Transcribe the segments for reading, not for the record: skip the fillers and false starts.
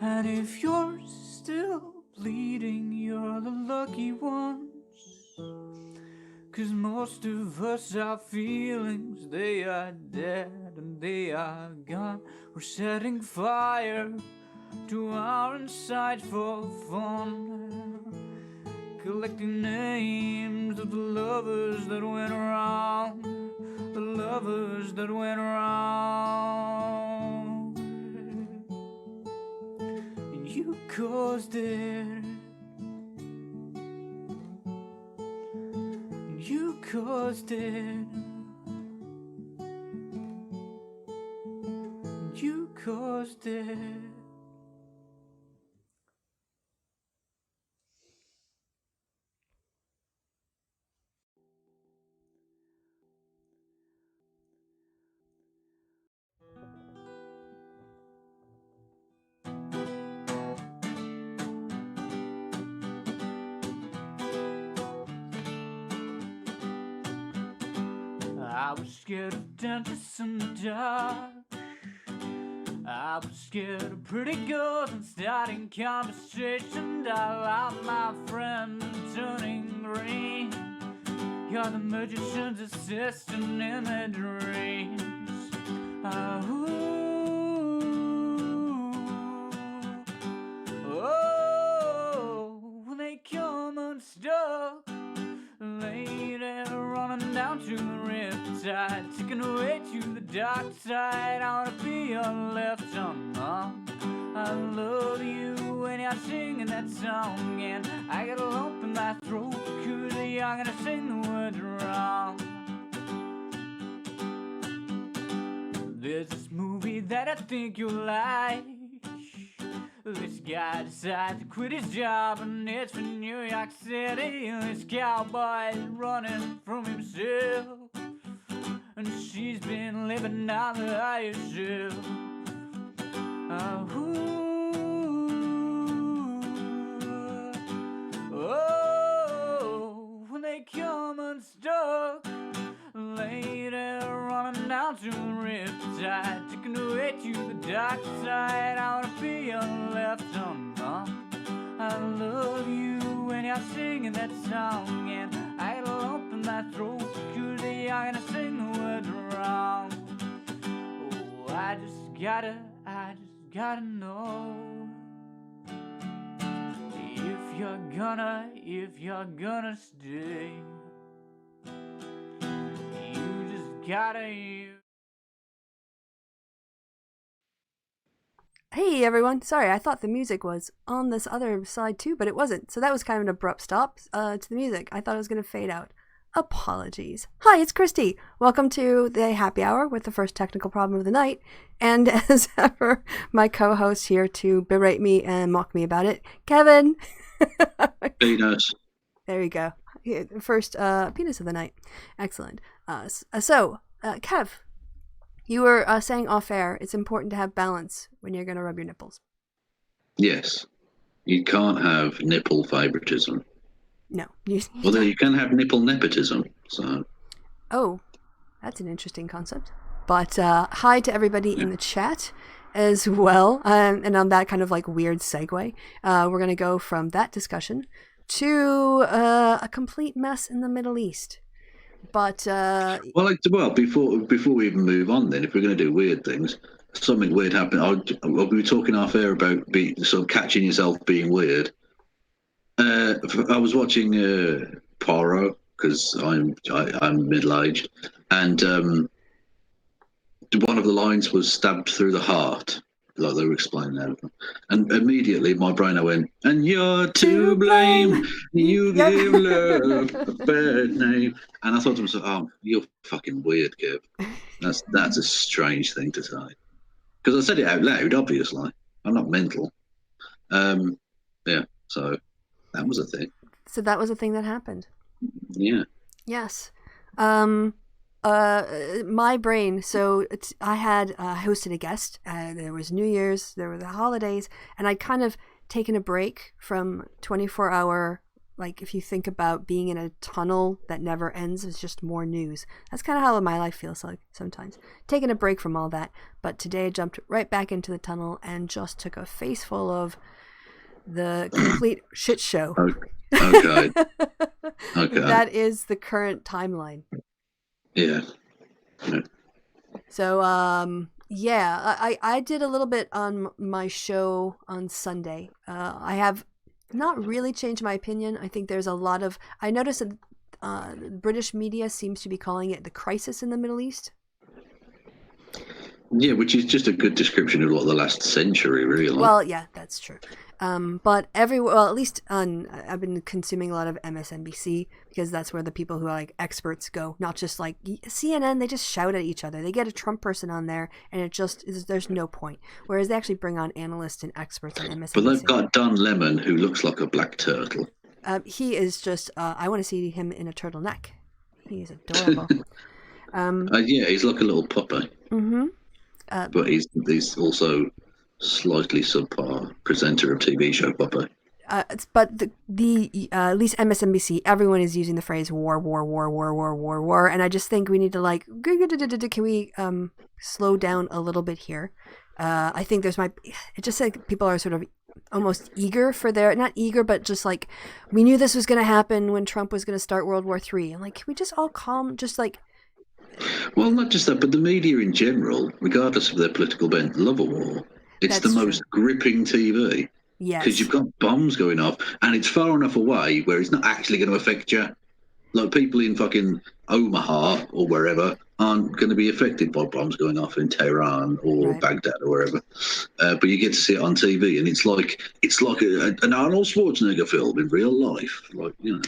And if you're still bleeding, you're the lucky ones. 'Cause most of us, our feelings, they are dead and they are gone. We're setting fire to our inside for fun, collecting names of the lovers that went wrong, the lovers that went wrong. And you caused it. You caused it. You caused it. I was scared of dentists in the dark. I was scared of pretty girls and starting conversations. I love my friends turning green. You're the magician's assistant in their dreams. When they come unstuck, lady running down to the riptide, taking away to the dark side. I wanna be your left arm. I love you when you're singing that song, and I get a lump in my throat 'cause you're gonna sing the words wrong. There's this movie that I think you'll like. This guy decides to quit his job and it's for New York City. This cowboy is running from himself, and she's been living on the higher shelf. When they come unstuck, lady running down to the riptide, taking away to the dark side. I wanna be your left arm. I love you when you're singing that song, and I get a lump in my throat 'cause you're gonna sing the words wrong. Oh, I just gotta know if you're gonna stay. You just gotta. Hey everyone, sorry, I thought the music was on this other side too, but it wasn't. So that was kind of an abrupt stop to the music. I thought it was going to fade out. Apologies. Hi, it's Kristi. Welcome to the happy hour with the first technical problem of the night. And as ever, my co-host here to berate me and mock me about it, Kevin. Penis. There you go. First penis of the night. Excellent. Kev, you were saying off air, it's important to have balance when you're going to rub your nipples. Yes. You can't have nipple favoritism. No. Although you can have nipple nepotism. So. Oh, that's an interesting concept. But hi to everybody in the chat as well. And on that kind of like weird segue, we're going to go from that discussion to a complete mess in the Middle East. But before we even move on, then if we're going to do weird things, something weird happened. We were talking off air about sort of catching yourself being weird. I was watching Poirot because I'm middle aged, and one of the lines was stabbed through the heart, like they were explaining that, and immediately my brain went, "And you're to blame. You give love a bad name." And I thought to myself, "Oh, you're fucking weird, Kev. That's a strange thing to say." Because I said it out loud, obviously. I'm not mental. Yeah, so that was a thing. So that was a thing that happened. Yeah. Yes. My brain. So I had hosted a guest. There was New Year's. There were the holidays, and I'd kind of taken a break from 24-hour like if you think about being in a tunnel that never ends, it's just more news. That's kind of how my life feels like sometimes. Taking a break from all that, but today I jumped right back into the tunnel and just took a face full of the complete shit show. Okay. Okay. That is the current timeline. Yeah. So, I did a little bit on my show on Sunday. I have not really changed my opinion. I think there's a lot of... I noticed that British media seems to be calling it the crisis in the Middle East. Yeah, which is just a good description of the last century, really. Well, yeah, that's true. But at least I've been consuming a lot of MSNBC because that's where the people who are like experts go, not just like CNN. They just shout at each other. They get a Trump person on there, and it just there's no point. Whereas they actually bring on analysts and experts on MSNBC. But they've got Don Lemon, who looks like a black turtle. He is just. I want to see him in a turtleneck. He's adorable. Yeah, he's like a little puppy. Mm-hmm. But he's also slightly subpar presenter of TV show puppy. But the at least MSNBC, everyone is using the phrase war, and I just think we need to can we slow down a little bit here? I think it just like people are sort of almost eager for not eager, but just like we knew this was going to happen when Trump was going to start World War III. I'm like, can we just all calm, just like. Well, not just that, but the media in general, regardless of their political bent, love a war. It's the most gripping TV. Yes. Because you've got bombs going off, and it's far enough away where it's not actually going to affect you. Like people in fucking Omaha or wherever aren't going to be affected by bombs going off in Tehran or Baghdad or wherever. But you get to see it on TV, and it's like an Arnold Schwarzenegger film in real life. Like, you know,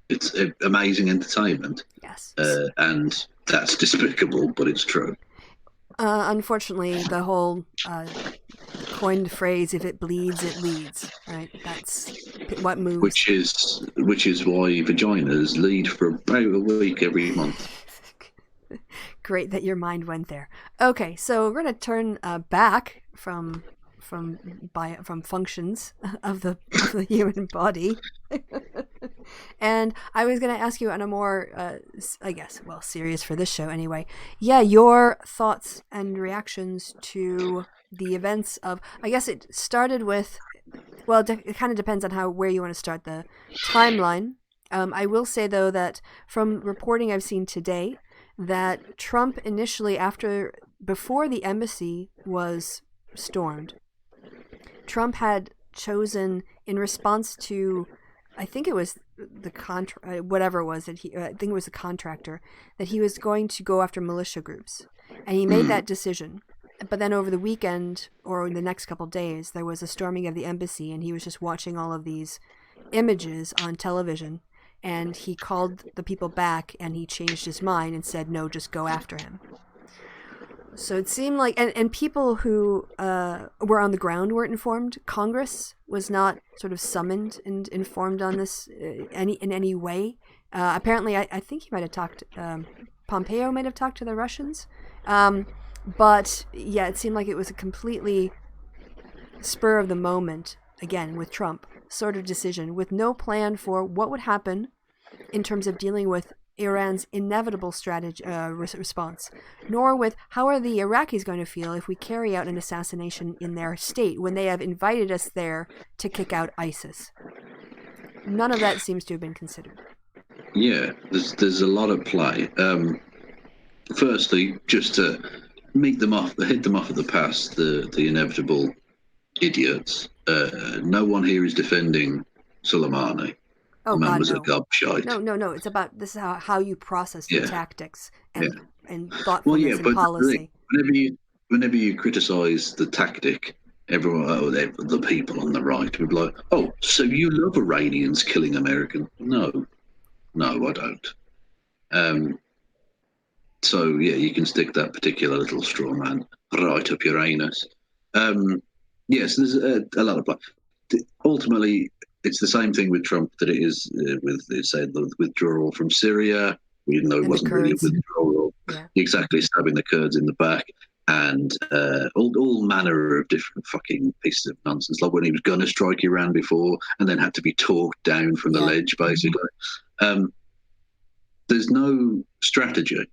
it's amazing entertainment. Yes. And that's despicable, but it's true. Unfortunately, the whole coined phrase, if it bleeds, it leads, right? That's what moves. Which is why vaginas lead for about a week every month. Great that your mind went there. Okay, so we're going to turn back from functions of the human body. And I was going to ask you on a more, serious for this show anyway. Yeah, your thoughts and reactions to the events of, I guess it started with, well, it kind of depends on where you want to start the timeline. I will say, though, that from reporting I've seen today, that Trump initially, before the embassy was stormed, Trump had chosen, in response to, I think it was whatever it was I think it was the contractor, that he was going to go after militia groups, and he made that decision. But then over the weekend or in the next couple of days, there was a storming of the embassy, and he was just watching all of these images on television, and he called the people back, and he changed his mind and said, no, just go after him. So it seemed like, and people who were on the ground weren't informed. Congress was not sort of summoned and informed on this in any way. Apparently, I think he might have talked, Pompeo might have talked to the Russians. But yeah, it seemed like it was a completely spur of the moment, again, with Trump, sort of decision, with no plan for what would happen in terms of dealing with Iran's inevitable response, nor with how are the Iraqis going to feel if we carry out an assassination in their state when they have invited us there to kick out ISIS. None of that seems to have been considered. Yeah, there's a lot of play. Firstly, just to hit them off at the pass, the inevitable idiots. No one here is defending Soleimani. Oh, the man God, was no. a gobshite. No. It's about this is how you process the tactics and thoughtfulness and but policy. Whenever you criticise the tactic, everyone, the people on the right would be like, "Oh, so you love Iranians killing Americans?" No, I don't. So yeah, you can stick that particular little straw man right up your anus. Yes, there's a lot of play. Ultimately, it's the same thing with Trump that it is with, say, the withdrawal from Syria, even though it wasn't really a withdrawal. Yeah. Exactly, stabbing the Kurds in the back. and all manner of different fucking pieces of nonsense. Like when he was going to strike Iran before and then had to be talked down from the ledge, basically. There's no strategy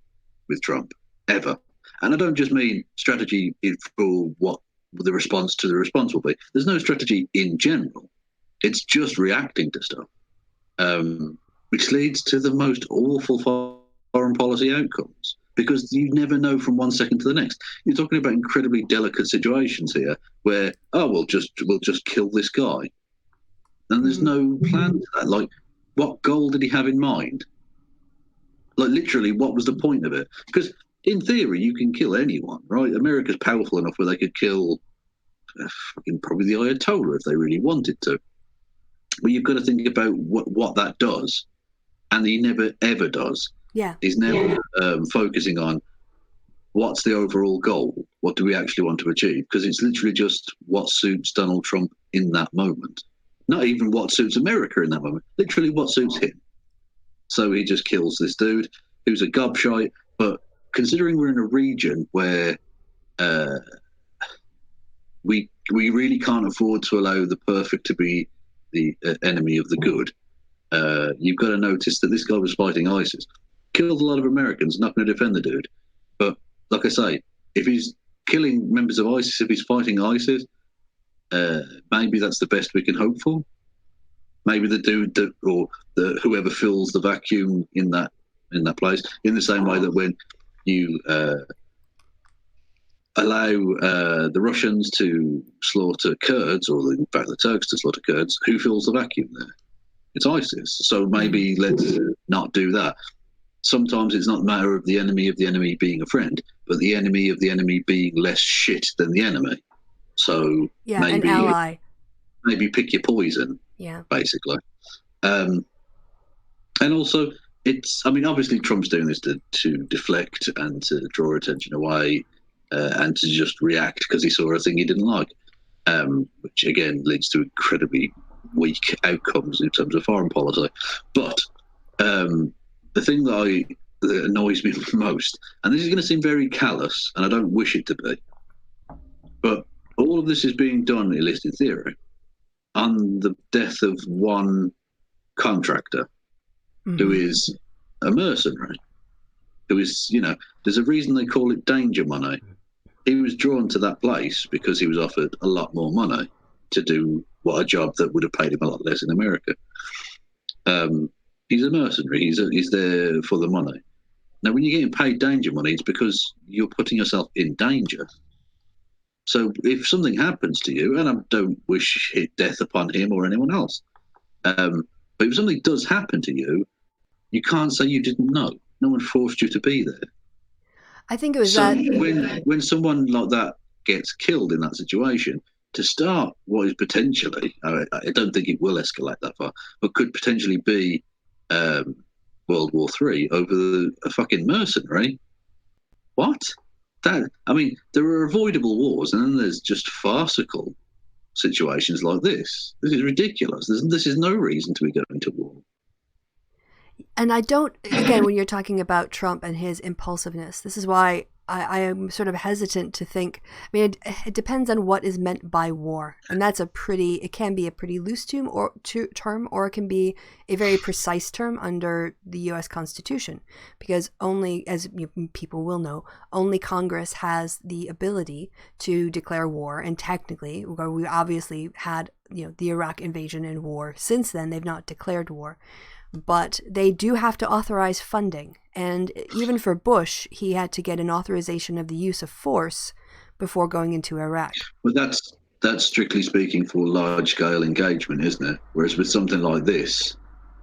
with Trump, ever. And I don't just mean strategy for what the response to the response will be. There's no strategy in general. It's just reacting to stuff, which leads to the most awful foreign policy outcomes, because you never know from one second to the next. You're talking about incredibly delicate situations here where, we'll just kill this guy. And there's no plan to that. Like, what goal did he have in mind? Like, literally, what was the point of it? Because in theory, you can kill anyone, right? America's powerful enough where they could kill probably the Ayatollah if they really wanted to. But you've got to think about what that does. And he never, ever does. Yeah. He's never focusing on what's the overall goal? What do we actually want to achieve? Because it's literally just what suits Donald Trump in that moment. Not even what suits America in that moment. Literally what suits him. So he just kills this dude who's a gobshite. But considering we're in a region where we really can't afford to allow the perfect to be the enemy of the good, you've got to notice that this guy was fighting ISIS. Killed a lot of Americans, not going to defend the dude. But like I say, if he's killing members of ISIS, if he's fighting ISIS, maybe that's the best we can hope for. Maybe the dude whoever fills the vacuum in that place, in the same way that when you allow the Russians to slaughter Kurds, or in fact the Turks to slaughter Kurds, who fills the vacuum there? It's ISIS. So maybe let's not do that. Sometimes it's not a matter of the enemy being a friend, but the enemy of the enemy being less shit than the enemy. So maybe an ally. Maybe pick your poison. Yeah. Basically. And also, obviously Trump's doing this to deflect and to draw attention away and to just react because he saw a thing he didn't like, which again leads to incredibly weak outcomes in terms of foreign policy. But the thing that annoys me most, and this is going to seem very callous, and I don't wish it to be, but all of this is being done, at least in theory, on the death of one contractor who is a mercenary, who is, there's a reason they call it danger money. He was drawn to that place because he was offered a lot more money to do a job that would have paid him a lot less in America. He's a mercenary. He's there for the money. Now, when you're getting paid danger money, it's because you're putting yourself in danger. So if something happens to you, and I don't wish death upon him or anyone else, but if something does happen to you, you can't say you didn't know. No one forced you to be there. I think it was when someone like that gets killed in that situation, to start what is potentially, I don't think it will escalate that far, but could potentially be World War III over a fucking mercenary. What? There are avoidable wars, and then there's just farcical situations like this. This is ridiculous. This is no reason to be going to war. And I don't, again, when you're talking about Trump and his impulsiveness, this is why I am sort of hesitant to think. It depends on what is meant by war. And that's it can be a pretty loose term, or it can be a very precise term under the U.S. Constitution. Because only, as people will know, only Congress has the ability to declare war. And technically, we obviously had, the Iraq invasion and war. Since then, they've not declared war. But they do have to authorize funding. And even for Bush, he had to get an authorization of the use of force before going into Iraq. But that's strictly speaking for large-scale engagement, isn't it? Whereas with something like this,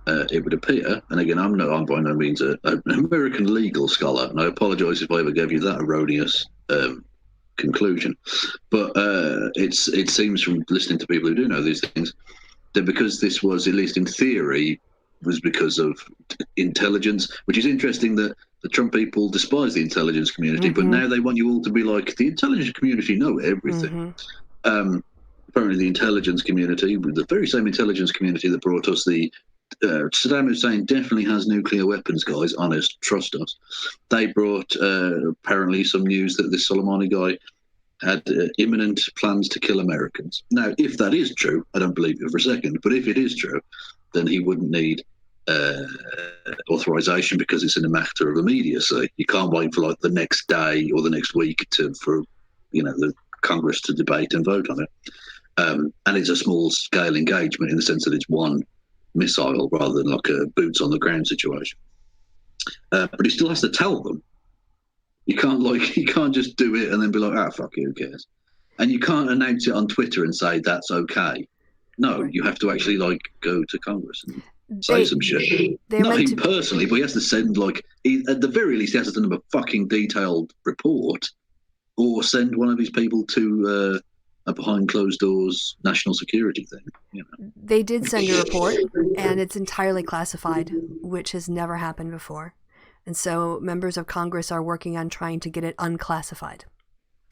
it would appear, and again, I'm by no means an American legal scholar, and I apologise if I ever gave you that erroneous conclusion. But it seems from listening to people who do know these things, that because this was, at least in theory, was because of intelligence, which is interesting that the Trump people despise the intelligence community, but now they want you all to be like, the intelligence community know everything. Apparently the intelligence community, the very same intelligence community that brought us the Saddam Hussein definitely has nuclear weapons, guys. Honest, trust us. They brought apparently some news that this Soleimani guy had imminent plans to kill Americans. Now, if that is true, I don't believe it for a second, but if it is true, then he wouldn't need authorization because it's in a matter of immediacy. You can't wait for like the next day or the next week for the Congress to debate and vote on it. And it's a small scale engagement in the sense that it's one missile rather than like a boots on the ground situation. But he still has to tell them. You can't just do it and then be like, fuck it, who cares? And you can't announce it on Twitter and say that's okay. No, you have to actually go to Congress and say some shit. Not him personally, but he has to send at the very least he has to send them a fucking detailed report, or send one of his people to a behind closed doors national security thing. They did send a report, and it's entirely classified, which has never happened before. And so members of Congress are working on trying to get it unclassified.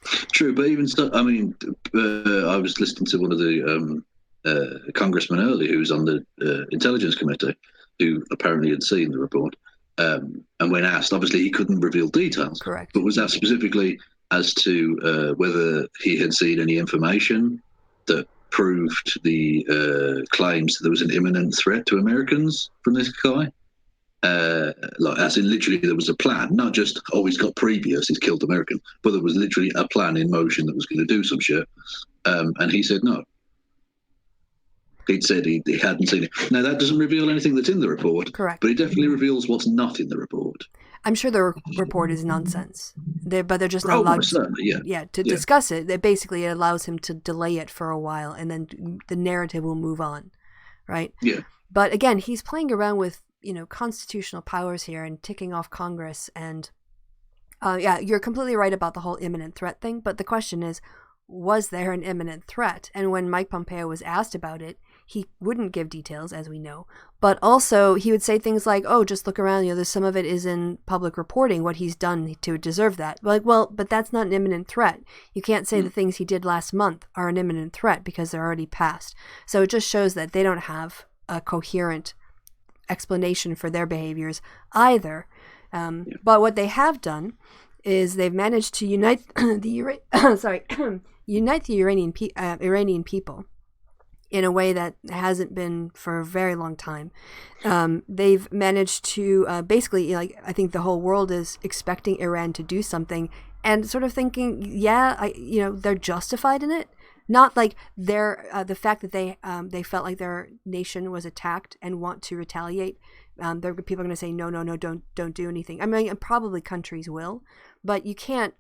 True, but even so, I mean, I was listening to one of the congressmen earlier who was on the Intelligence Committee, who apparently had seen the report. And when asked, obviously he couldn't reveal details. Correct. But was asked specifically as to whether he had seen any information that proved the claims that there was an imminent threat to Americans from this guy. As in literally there was a plan, not just, he's got previous, he's killed American, but there was literally a plan in motion that was going to do some shit. And he said no. He'd said he hadn't seen it. Now, that doesn't reveal anything that's in the report. Correct. But it definitely reveals what's not in the report. I'm sure the report is nonsense. But they're just not allowed to discuss it. It basically allows him to delay it for a while, and then the narrative will move on, right? Yeah. But again, he's playing around with constitutional powers here and ticking off Congress. And you're completely right about the whole imminent threat thing. But the question is, was there an imminent threat? And when Mike Pompeo was asked about it, he wouldn't give details, as we know. But also, he would say things like, just look around, there's some of it is in public reporting, what he's done to deserve that. But that's not an imminent threat. You can't say the things he did last month are an imminent threat because they're already passed. So it just shows that they don't have a coherent explanation for their behaviors either. But what they have done is they've managed to unite the Iranian people in a way that hasn't been for a very long time. They've managed to basically, I think the whole world is expecting Iran to do something and sort of thinking, they're justified in it. Not like the fact that they felt like their nation was attacked and want to retaliate. People are going to say, no, don't do anything. I mean, probably countries will, but you can't.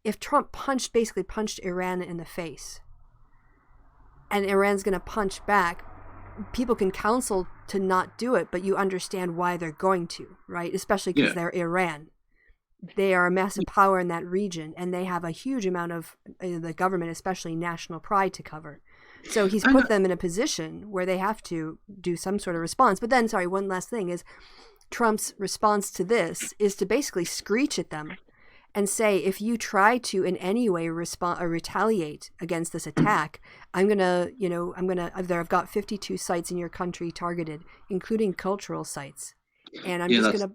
If Trump basically punched Iran in the face, and Iran's going to punch back, people can counsel to not do it, but you understand why they're going to, right? Especially because they're Iran. They are a massive power in that region, and they have a huge amount of the government, especially national pride, to cover. So he's put them in a position where they have to do some sort of response. But then, one last thing is Trump's response to this is to basically screech at them and say, if you try to in any way respond or retaliate against this attack, I've got 52 sites in your country targeted, including cultural sites. And I'm just going to...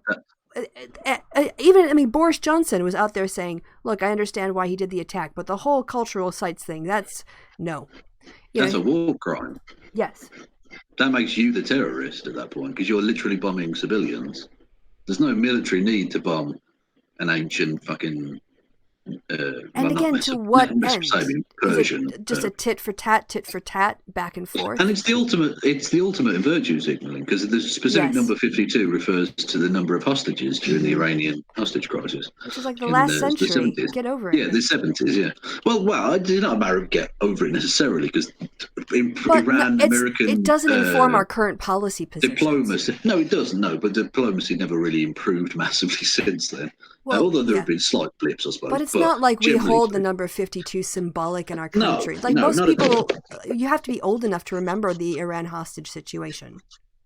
Boris Johnson was out there saying, look, I understand why he did the attack, but the whole cultural sites thing, that's no. That's a war crime. Yes. That makes you the terrorist at that point, because you're literally bombing civilians. There's no military need to bomb an ancient fucking... and again, to what end? Persian, is it just a tit for tat, back and forth? And it's the ultimate in virtue signaling, because the specific number 52 refers to the number of hostages during the Iranian hostage crisis. Which is like the last century. Get over it. Yeah, the 70s, yeah. Well, I did not get over it necessarily, because American... It doesn't inform our current policy position. Diplomacy. No, it doesn't, no, but diplomacy never really improved massively since then. Well, although there have been slight blips, I suppose. But it's not like we hold the number 52 symbolic in our country. Most people, you have to be old enough to remember the Iran hostage situation.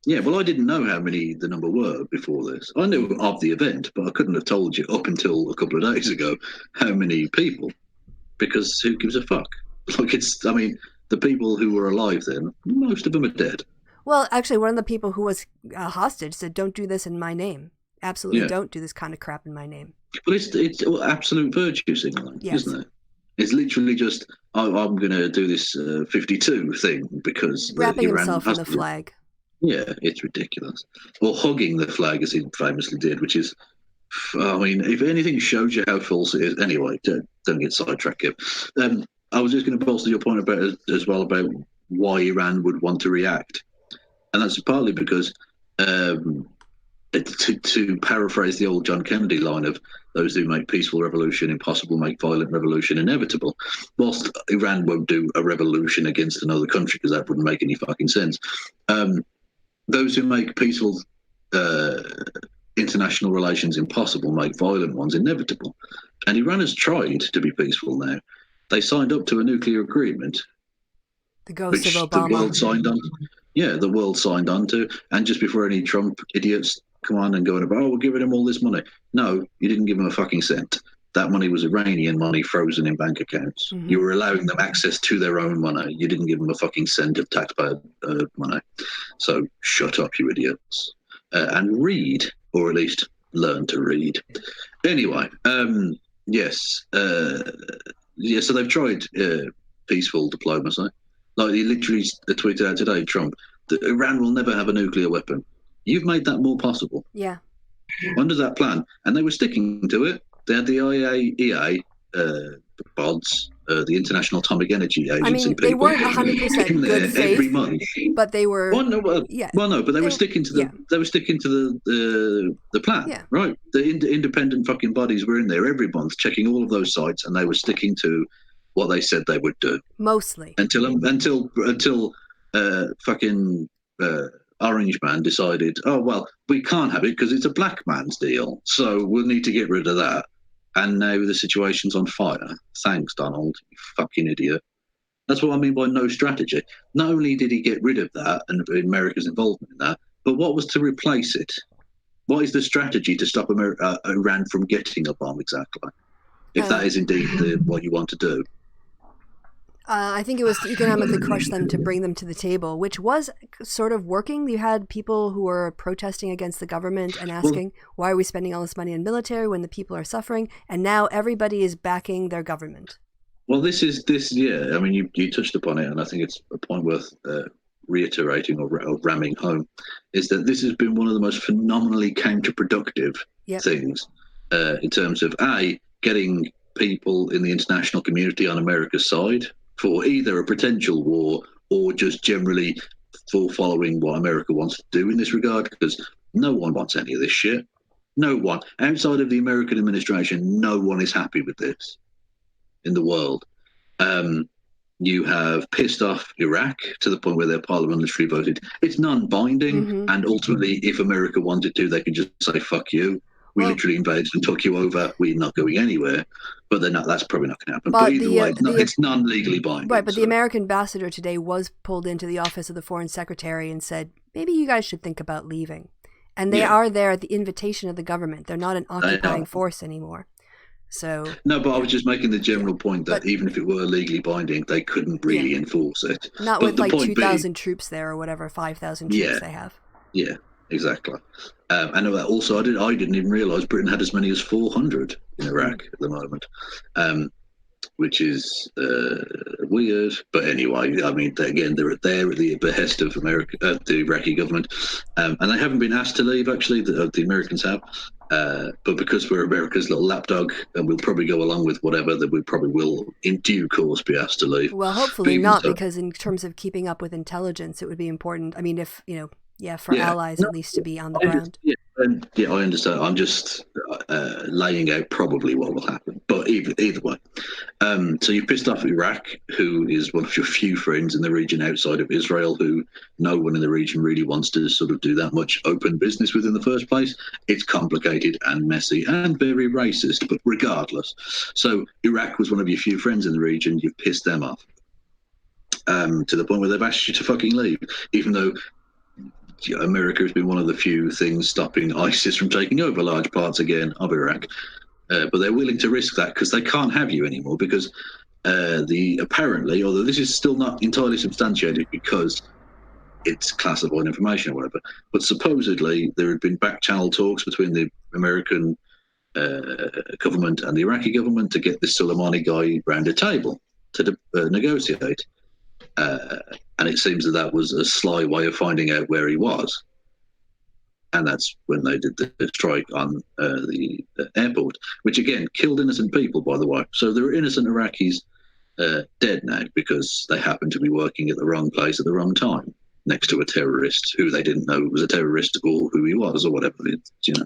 Yeah, well, I didn't know how many the number were before this. I knew of the event, but I couldn't have told you up until a couple of days ago how many people, because who gives a fuck? The people who were alive then, most of them are dead. Well, actually, one of the people who was hostage said, "Don't do this in my name. Absolutely, don't do this kind of crap in my name." But it's absolute virtue signaling, Yes. isn't it? It's literally just, I'm going to do this 52 thing because Wrapping Iran himself in has the to. flag. Yeah, it's ridiculous. Or hugging the flag, as he famously did, which is, I mean, if anything shows you how false it is. Anyway, don't get sidetracked here. I was just going to bolster your point about as well about why Iran would want to react, and that's partly because, to paraphrase the old John Kennedy line of "those who make peaceful revolution impossible make violent revolution inevitable." Whilst Iran won't do a revolution against another country because that wouldn't make any fucking sense, those who make peaceful international relations impossible make violent ones inevitable. And Iran has tried to be peaceful now. They signed up to a nuclear agreement, The ghost which of the Obama. world signed on. Yeah, the world signed on to. And just before any Trump idiots come on and going about, we're giving them all this money. No, you didn't give them a fucking cent. That money was Iranian money frozen in bank accounts. Mm-hmm. You were allowing them access to their own money. You didn't give them a fucking cent of taxpayer money. So shut up, you idiots. And read, or at least learn to read. Anyway, yes. So they've tried peaceful diplomacy. Like he literally tweeted out today, Trump, that Iran will never have a nuclear weapon. You've made that more possible. Yeah. Under that plan. And they were sticking to it. They had the IAEA, BODs, the International Atomic Energy Agency. I mean, they weren't 100% in there good faith, every month. but they were. But they were sticking to the. They were sticking to the plan, right? The independent fucking bodies were in there every month, checking all of those sites, and they were sticking to what they said they would do. Mostly until fucking Orange Man decided, oh well, we can't have it because it's a black man's deal, so we'll need to get rid of that. And now the situation's on fire. Thanks, Donald, you fucking idiot. That's what I mean by no strategy. Not only did he get rid of that and America's involvement in that, but what was to replace it? What is the strategy to stop Iran from getting a bomb exactly? If that is indeed what you want to do. I think it was to economically crush them to bring them to the table, which was sort of working. You had people who were protesting against the government and asking, why are we spending all this money on military when the people are suffering? And now everybody is backing their government. Well, this. I mean, you touched upon it, and I think it's a point worth reiterating or ramming home, is that this has been one of the most phenomenally counterproductive things in terms of, getting people in the international community on America's side for either a potential war or just generally for following what America wants to do in this regard, because no one wants any of this shit. No one. Outside of the American administration, no one is happy with this in the world. You have pissed off Iraq to the point where their parliamentary voted. It's non-binding, and ultimately, if America wanted to, they could just say, fuck you. We literally invaded and took you over. We're not going anywhere. But that's probably not going to happen. But either way, it's non-legally binding. Right, but the American ambassador today was pulled into the office of the foreign secretary and said, maybe you guys should think about leaving. And they are there at the invitation of the government. They're not an occupying force anymore. So no, but I was just making the general point that even if it were legally binding, they couldn't really enforce it. Not with like 2,000 troops there or whatever, 5,000 troops they have. Yeah, exactly. And also, I didn't even realise Britain had as many as 400 in Iraq at the moment, which is weird. But anyway, I mean, again, they're there at the behest of America, the Iraqi government, and they haven't been asked to leave. Actually, the Americans have. But because we're America's little lapdog, and we'll probably go along with whatever, that we probably will, in due course, be asked to leave. Well, hopefully not, because in terms of keeping up with intelligence, it would be important. I mean, if, for allies at least to be on the ground. I understand. I'm just laying out probably what will happen. But either way. So you pissed off Iraq, who is one of your few friends in the region outside of Israel, who no one in the region really wants to sort of do that much open business with in the first place. It's complicated and messy and very racist, but regardless. So Iraq was one of your few friends in the region. You've pissed them off to the point where they've asked you to fucking leave, even though America has been one of the few things stopping ISIS from taking over large parts again of Iraq. But they're willing to risk that because they can't have you anymore, because apparently, although this is still not entirely substantiated, because it's classified information or whatever. But supposedly there had been back channel talks between the American government and the Iraqi government to get this Soleimani guy round a table to negotiate. And it seems that was a sly way of finding out where he was. And that's when they did the strike on the airport, which again killed innocent people, by the way. So there are innocent Iraqis dead now because they happened to be working at the wrong place at the wrong time, next to a terrorist who they didn't know was a terrorist or who he was or whatever. You know.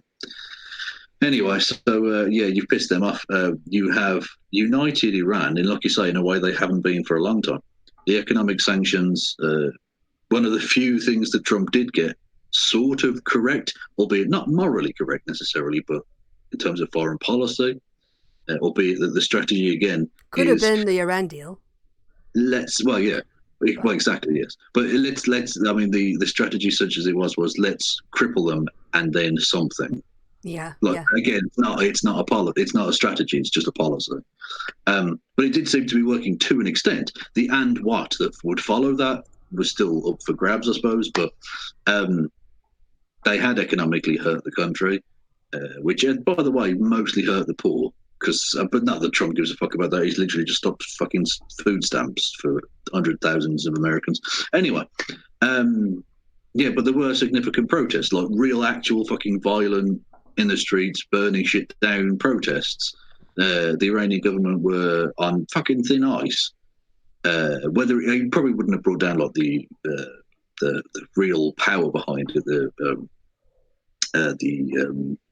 Anyway, so yeah, you've pissed them off. You have united Iran, in, like you say, in a way they haven't been for a long time. The economic sanctions, one of the few things that Trump did get sort of correct, albeit not morally correct necessarily, but in terms of foreign policy, albeit that the strategy again could have been the Iran deal. Well, exactly, yes. But let's. I mean, the strategy, such as it was let's cripple them and then something. Yeah. Again, it's not a strategy. It's just a policy. But it did seem to be working to an extent. The and what that would follow that was still up for grabs, I suppose. But they had economically hurt the country, which, by the way, mostly hurt the poor. But not that Trump gives a fuck about that. He's literally just stopped fucking food stamps for hundreds of thousands of Americans. Anyway, yeah, but there were significant protests, like real, actual fucking violent in the streets, burning shit down protests. The Iranian government were on fucking thin ice. Whether he probably wouldn't have brought down like the real power behind it, the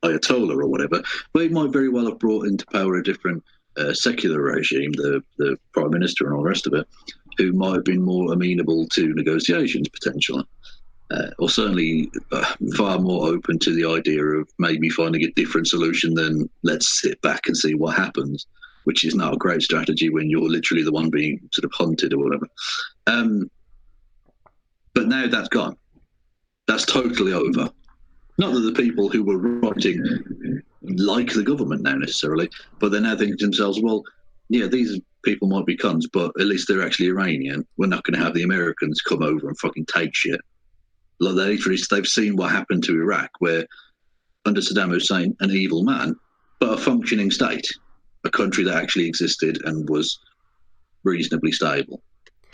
Ayatollah or whatever, but he might very well have brought into power a different secular regime, the prime minister and all the rest of it, who might have been more amenable to negotiations potentially. Or certainly far more open to the idea of maybe finding a different solution than let's sit back and see what happens, which is not a great strategy when you're literally the one being sort of hunted or whatever. But now that's gone. That's totally over. Not that the people who were writing like the government now necessarily, but they're now thinking to themselves, well, yeah, these people might be cunts, but at least they're actually Iranian. We're not going to have the Americans come over and fucking take shit. Like they've seen what happened to Iraq, where under Saddam Hussein, an evil man, but a functioning state, a country that actually existed and was reasonably stable,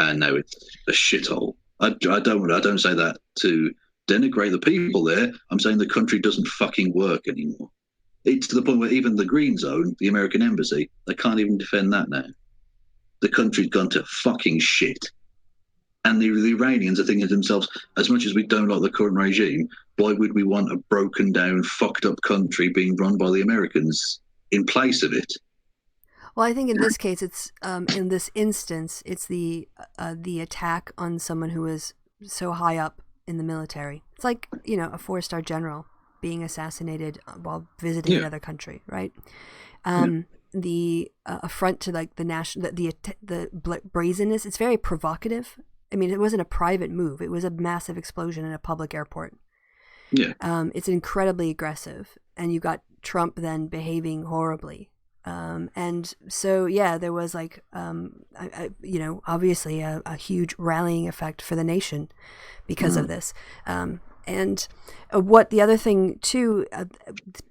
and now it's a shithole. I don't say that to denigrate the people there. I'm saying the country doesn't fucking work anymore. It's to the point where even the Green Zone, the American embassy, they can't even defend that now. The country's gone to fucking shit. And the Iranians are thinking to themselves, as much as we don't like the current regime, why would we want a broken down, fucked up country being run by the Americans in place of it? Well, I think in this case, it's in this instance, it's the attack on someone who is so high up in the military. It's like, a 4-star general being assassinated while visiting another country, right? The affront to like the national, the brazenness. It's very provocative. I mean, it wasn't a private move. It was a massive explosion in a public airport. Yeah. It's incredibly aggressive, and you got Trump then behaving horribly. And so, yeah, there was like, obviously a huge rallying effect for the nation because of this. And what the other thing too,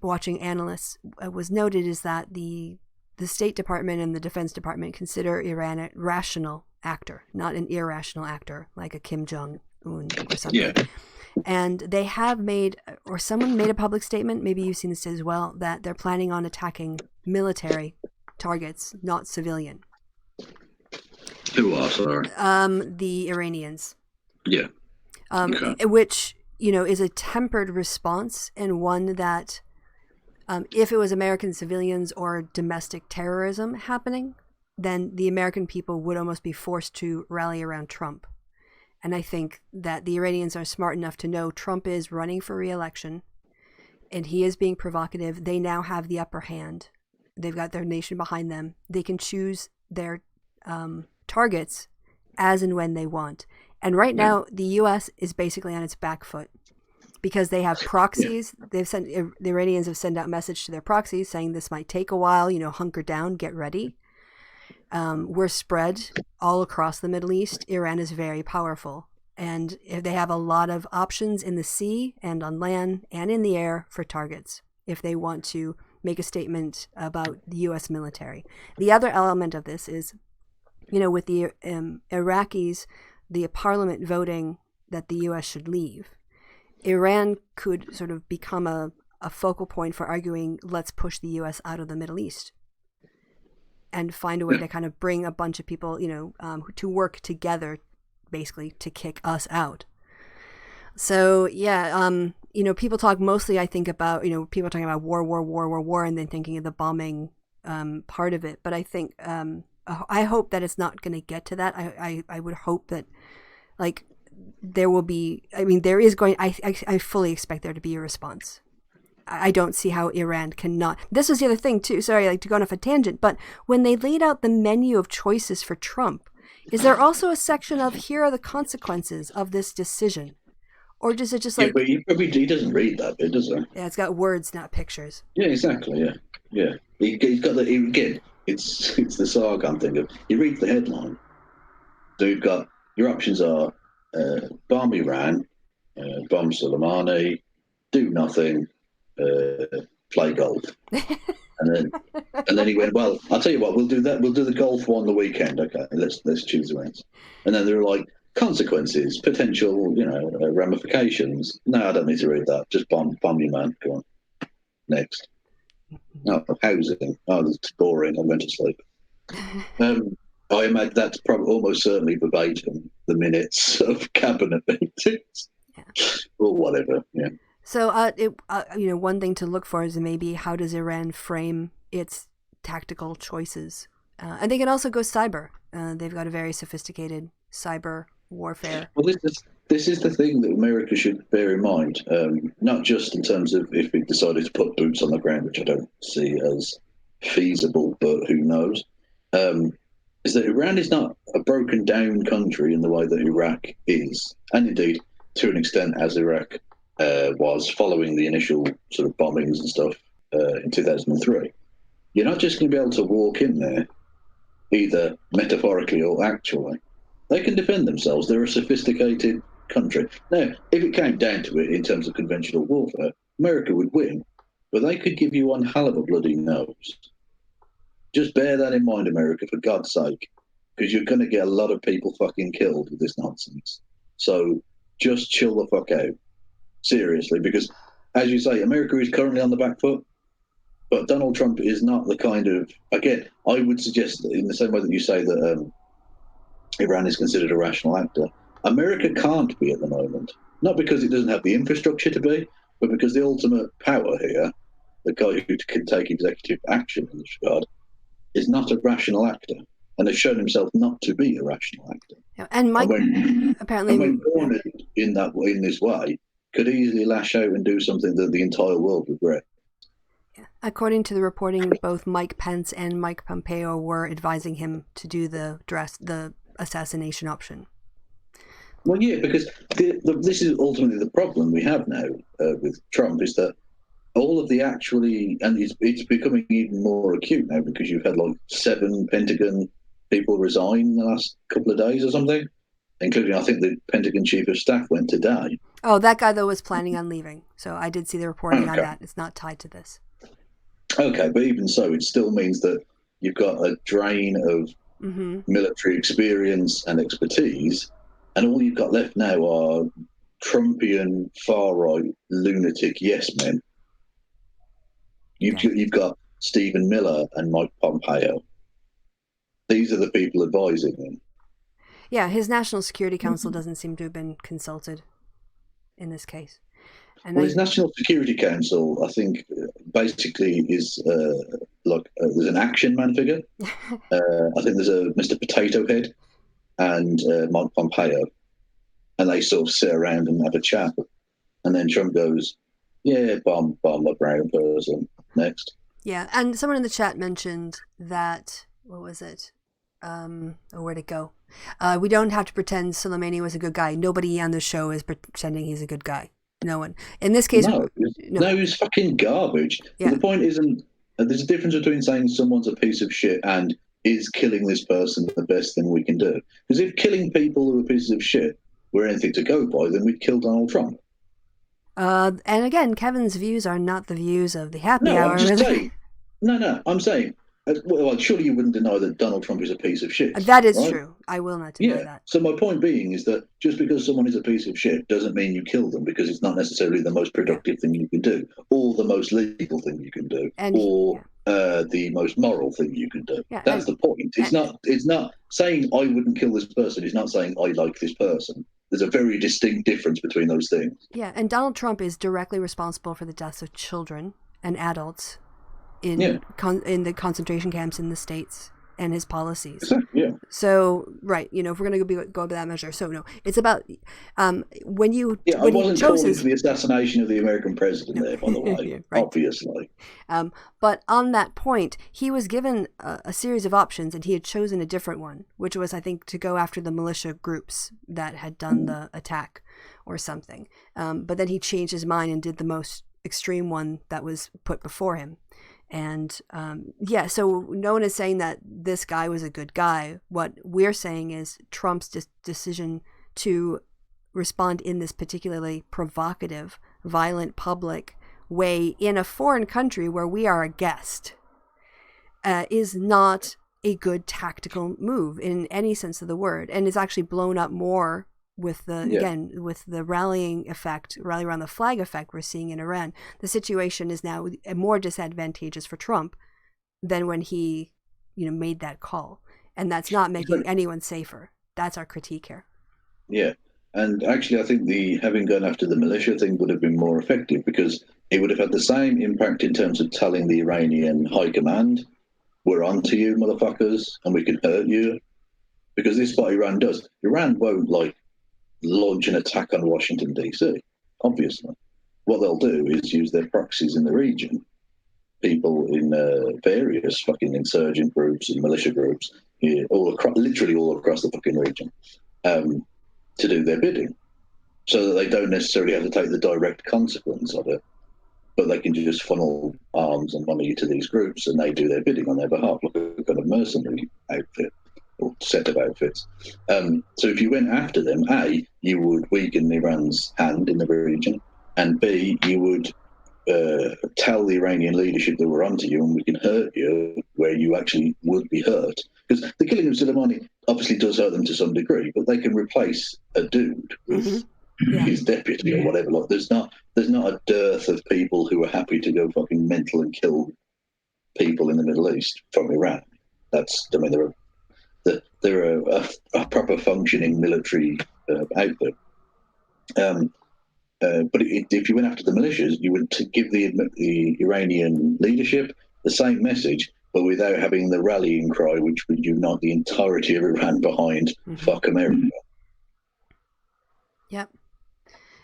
watching analysts was noted is that the State Department and the Defense Department consider Iran a rational actor, not an irrational actor like a Kim Jong-un or something. Yeah. And they have made, or someone made a public statement, maybe you've seen this as well, that they're planning on attacking military targets, not civilian. Who are, sorry? The Iranians. Yeah. Okay. Which, is a tempered response, and one that if it was American civilians or domestic terrorism happening, then the American people would almost be forced to rally around Trump. And I think that the Iranians are smart enough to know Trump is running for re-election and he is being provocative. They now have the upper hand. They've got their nation behind them. They can choose their targets as and when they want. And right now, the U.S. is basically on its back foot because they have proxies. The Iranians have sent out a message to their proxies saying this might take a while, hunker down, get ready. We're spread all across the Middle East. Iran is very powerful. And if they have a lot of options in the sea and on land and in the air for targets if they want to make a statement about the U.S. military. The other element of this is, with the Iraqis, the parliament voting that the U.S. should leave, Iran could sort of become a focal point for arguing, let's push the U.S. out of the Middle East and find a way to kind of bring a bunch of people, to work together, basically, to kick us out. So, people talk mostly, I think, about, people talking about war, and then thinking of the bombing part of it. But I think, I hope that it's not going to get to that. I would hope that, there will be, there is going, I fully expect there to be a response. I don't see how Iran cannot. This was the other thing, too. Sorry, to go off a tangent. But when they laid out the menu of choices for Trump, is there also a section of, here are the consequences of this decision? Or does it just but he doesn't read that bit, does he? Yeah, it's got words, not pictures. Yeah, exactly. Yeah. He's got again. It's the Sargon thing of you read the headline. So you've got your options are bomb Iran, bomb Soleimani, do nothing, play golf, and then he went, well, I'll tell you what, we'll do that. We'll do the golf one the weekend. Okay, let's choose the rounds. And then they're like, consequences, potential, ramifications. No, I don't need to read that. Just bomb you, man. Go on. Next. No, housing. Oh, it's boring. I went to sleep. I imagine that's probably almost certainly verbatim the minutes of cabinet meetings, or whatever. Yeah. So, one thing to look for is maybe how does Iran frame its tactical choices, and they can also go cyber. They've got a very sophisticated cyber warfare. Well, this is the thing that America should bear in mind, not just in terms of if it decided to put boots on the ground, which I don't see as feasible, but who knows, is that Iran is not a broken down country in the way that Iraq is, and indeed, to an extent, as Iraq was following the initial sort of bombings and stuff in 2003. You're not just going to be able to walk in there, either metaphorically or actually. They can defend themselves. They're a sophisticated country. Now, if it came down to it in terms of conventional warfare, America would win, but they could give you one hell of a bloody nose. Just bear that in mind, America, for God's sake, because you're going to get a lot of people fucking killed with this nonsense. So just chill the fuck out. Seriously, because, as you say, America is currently on the back foot, but Donald Trump is not the kind of, again, I would suggest that in the same way that you say that Iran is considered a rational actor, America can't be at the moment. Not because it doesn't have the infrastructure to be, but because the ultimate power here, the guy who can take executive action in this regard, is not a rational actor, and has shown himself not to be a rational actor. Yeah, and Mike, apparently, when cornered in this way, could easily lash out and do something that the entire world regret. According to the reporting, both Mike Pence and Mike Pompeo were advising him to do the assassination option. Well, yeah, because this is ultimately the problem we have now with Trump, is that all of the and it's becoming even more acute now because you've had 7 Pentagon people resign in the last couple of days or something, including, I think, the Pentagon chief of staff went today. Oh, that guy, though, was planning on leaving. So I did see the reporting on that. It's not tied to this. Okay, but even so, it still means that you've got a drain of military experience and expertise, and all you've got left now are Trumpian far-right lunatic yes men. You've got Stephen Miller and Mike Pompeo. These are the people advising him. Yeah, his National Security Council doesn't seem to have been consulted in this case. And his National Security Council, I think, basically is there's an action man figure. I think there's a Mr. Potato Head and Mike Pompeo, and they sort of sit around and have a chat. And then Trump goes, "Yeah, bomb a brown person." Next. Yeah, and someone in the chat mentioned that, what was it? Where'd it go? We don't have to pretend Soleimani was a good guy. Nobody on the show is pretending he's a good guy. No one. In this case, no, he's fucking garbage. Yeah. The point isn't. There's a difference between saying someone's a piece of shit and is killing this person the best thing we can do. Because if killing people who are pieces of shit were anything to go by, then we'd kill Donald Trump. And again, Kevin's views are not the views of the happy No, hour. I'm just saying. No, I'm saying. Well, surely you wouldn't deny that Donald Trump is a piece of shit. That is right? true. I will not deny that. So my point being is that just because someone is a piece of shit doesn't mean you kill them, because it's not necessarily the most productive thing you can do, or the most legal thing you can do, or the most moral thing you can do. Yeah, That's the point. It's not saying I wouldn't kill this person. It's not saying I like this person. There's a very distinct difference between those things. Yeah, and Donald Trump is directly responsible for the deaths of children and adults in the concentration camps in the States and his policies. Exactly, yeah. So, right, if we're going to go by that measure. So, no, it's about when you... Yeah, when I wasn't calling for the assassination of the American president there, by the way, right. Obviously. But on that point, he was given a series of options, and he had chosen a different one, which was, I think, to go after the militia groups that had done the attack or something. But then he changed his mind and did the most extreme one that was put before him. And so no one is saying that this guy was a good guy. What we're saying is Trump's decision to respond in this particularly provocative, violent public way in a foreign country where we are a guest is not a good tactical move in any sense of the word, and is actually blown up more with with the rally around the flag effect we're seeing in Iran. The situation is now more disadvantageous for Trump than when he, made that call, and that's not making anyone safer. That's our critique here. Yeah, and actually, I think the having gone after the militia thing would have been more effective, because it would have had the same impact in terms of telling the Iranian high command, "We're onto you, motherfuckers, and we can hurt you," because this is what Iran does. Iran won't launch an attack on Washington, D.C., obviously. What they'll do is use their proxies in the region, people in various fucking insurgent groups and militia groups, literally all across the fucking region, to do their bidding, so that they don't necessarily have to take the direct consequence of it, but they can just funnel arms and money to these groups, and they do their bidding on their behalf, like a kind of mercenary outfit. Or set of outfits. So if you went after them, A, you would weaken Iran's hand in the region, and B, you would tell the Iranian leadership that we're onto you and we can hurt you where you actually would be hurt. Because the killing of Soleimani obviously does hurt them to some degree, but they can replace a dude with his deputy or whatever. There's not a dearth of people who are happy to go fucking mental and kill people in the Middle East from Iran. They're a proper functioning military outfit. But if you went after the militias, you would give the Iranian leadership the same message, but without having the rallying cry, which would unite the entirety of Iran behind "fuck America." Yep.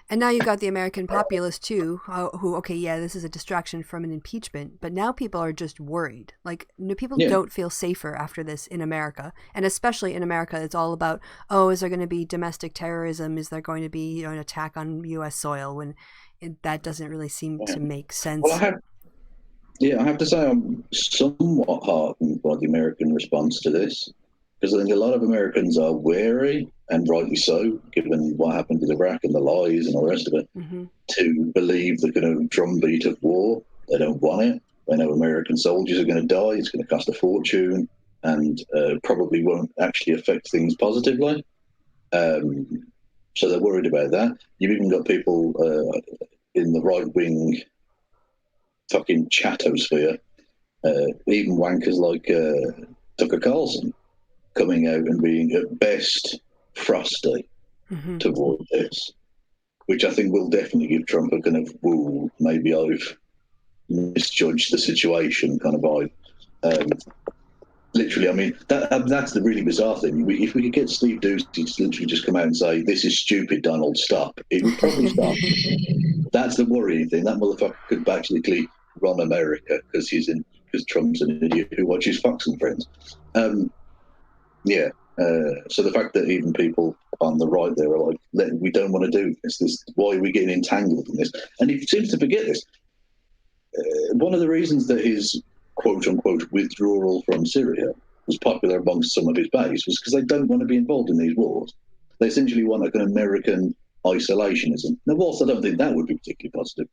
And now you've got the American populace too, who, this is a distraction from an impeachment, but now people are just worried. People don't feel safer after this in America. And especially in America, it's all about, is there going to be domestic terrorism? Is there going to be an attack on U.S. soil? When that doesn't really seem to make sense. Well, I have to say I'm somewhat heartened by the American response to this, because I think a lot of Americans are wary, and rightly so, given what happened with Iraq and the lies and all the rest of it, to believe the kind of drumbeat of war. They don't want it. They know American soldiers are going to die. It's going to cost a fortune, and probably won't actually affect things positively. So they're worried about that. You've even got people in the right-wing fucking chatosphere, even wankers like Tucker Carlson, coming out and being at best frosty toward this, which I think will definitely give Trump a kind of, maybe I've misjudged the situation kind of vibe. Literally, I mean, that's the really bizarre thing. If we could get Steve Ducey to literally just come out and say, "This is stupid, Donald, stop," it would probably stop. That's the worrying thing. That motherfucker could basically run America because Trump's an idiot who watches Fox and Friends. So the fact that even people on the right there are like, we don't want to do this. Why are we getting entangled in this? And he seems to forget this. One of the reasons that his quote-unquote withdrawal from Syria was popular amongst some of his base was because they don't want to be involved in these wars. They essentially want like an American isolationism. Now, whilst I don't think that would be particularly positive,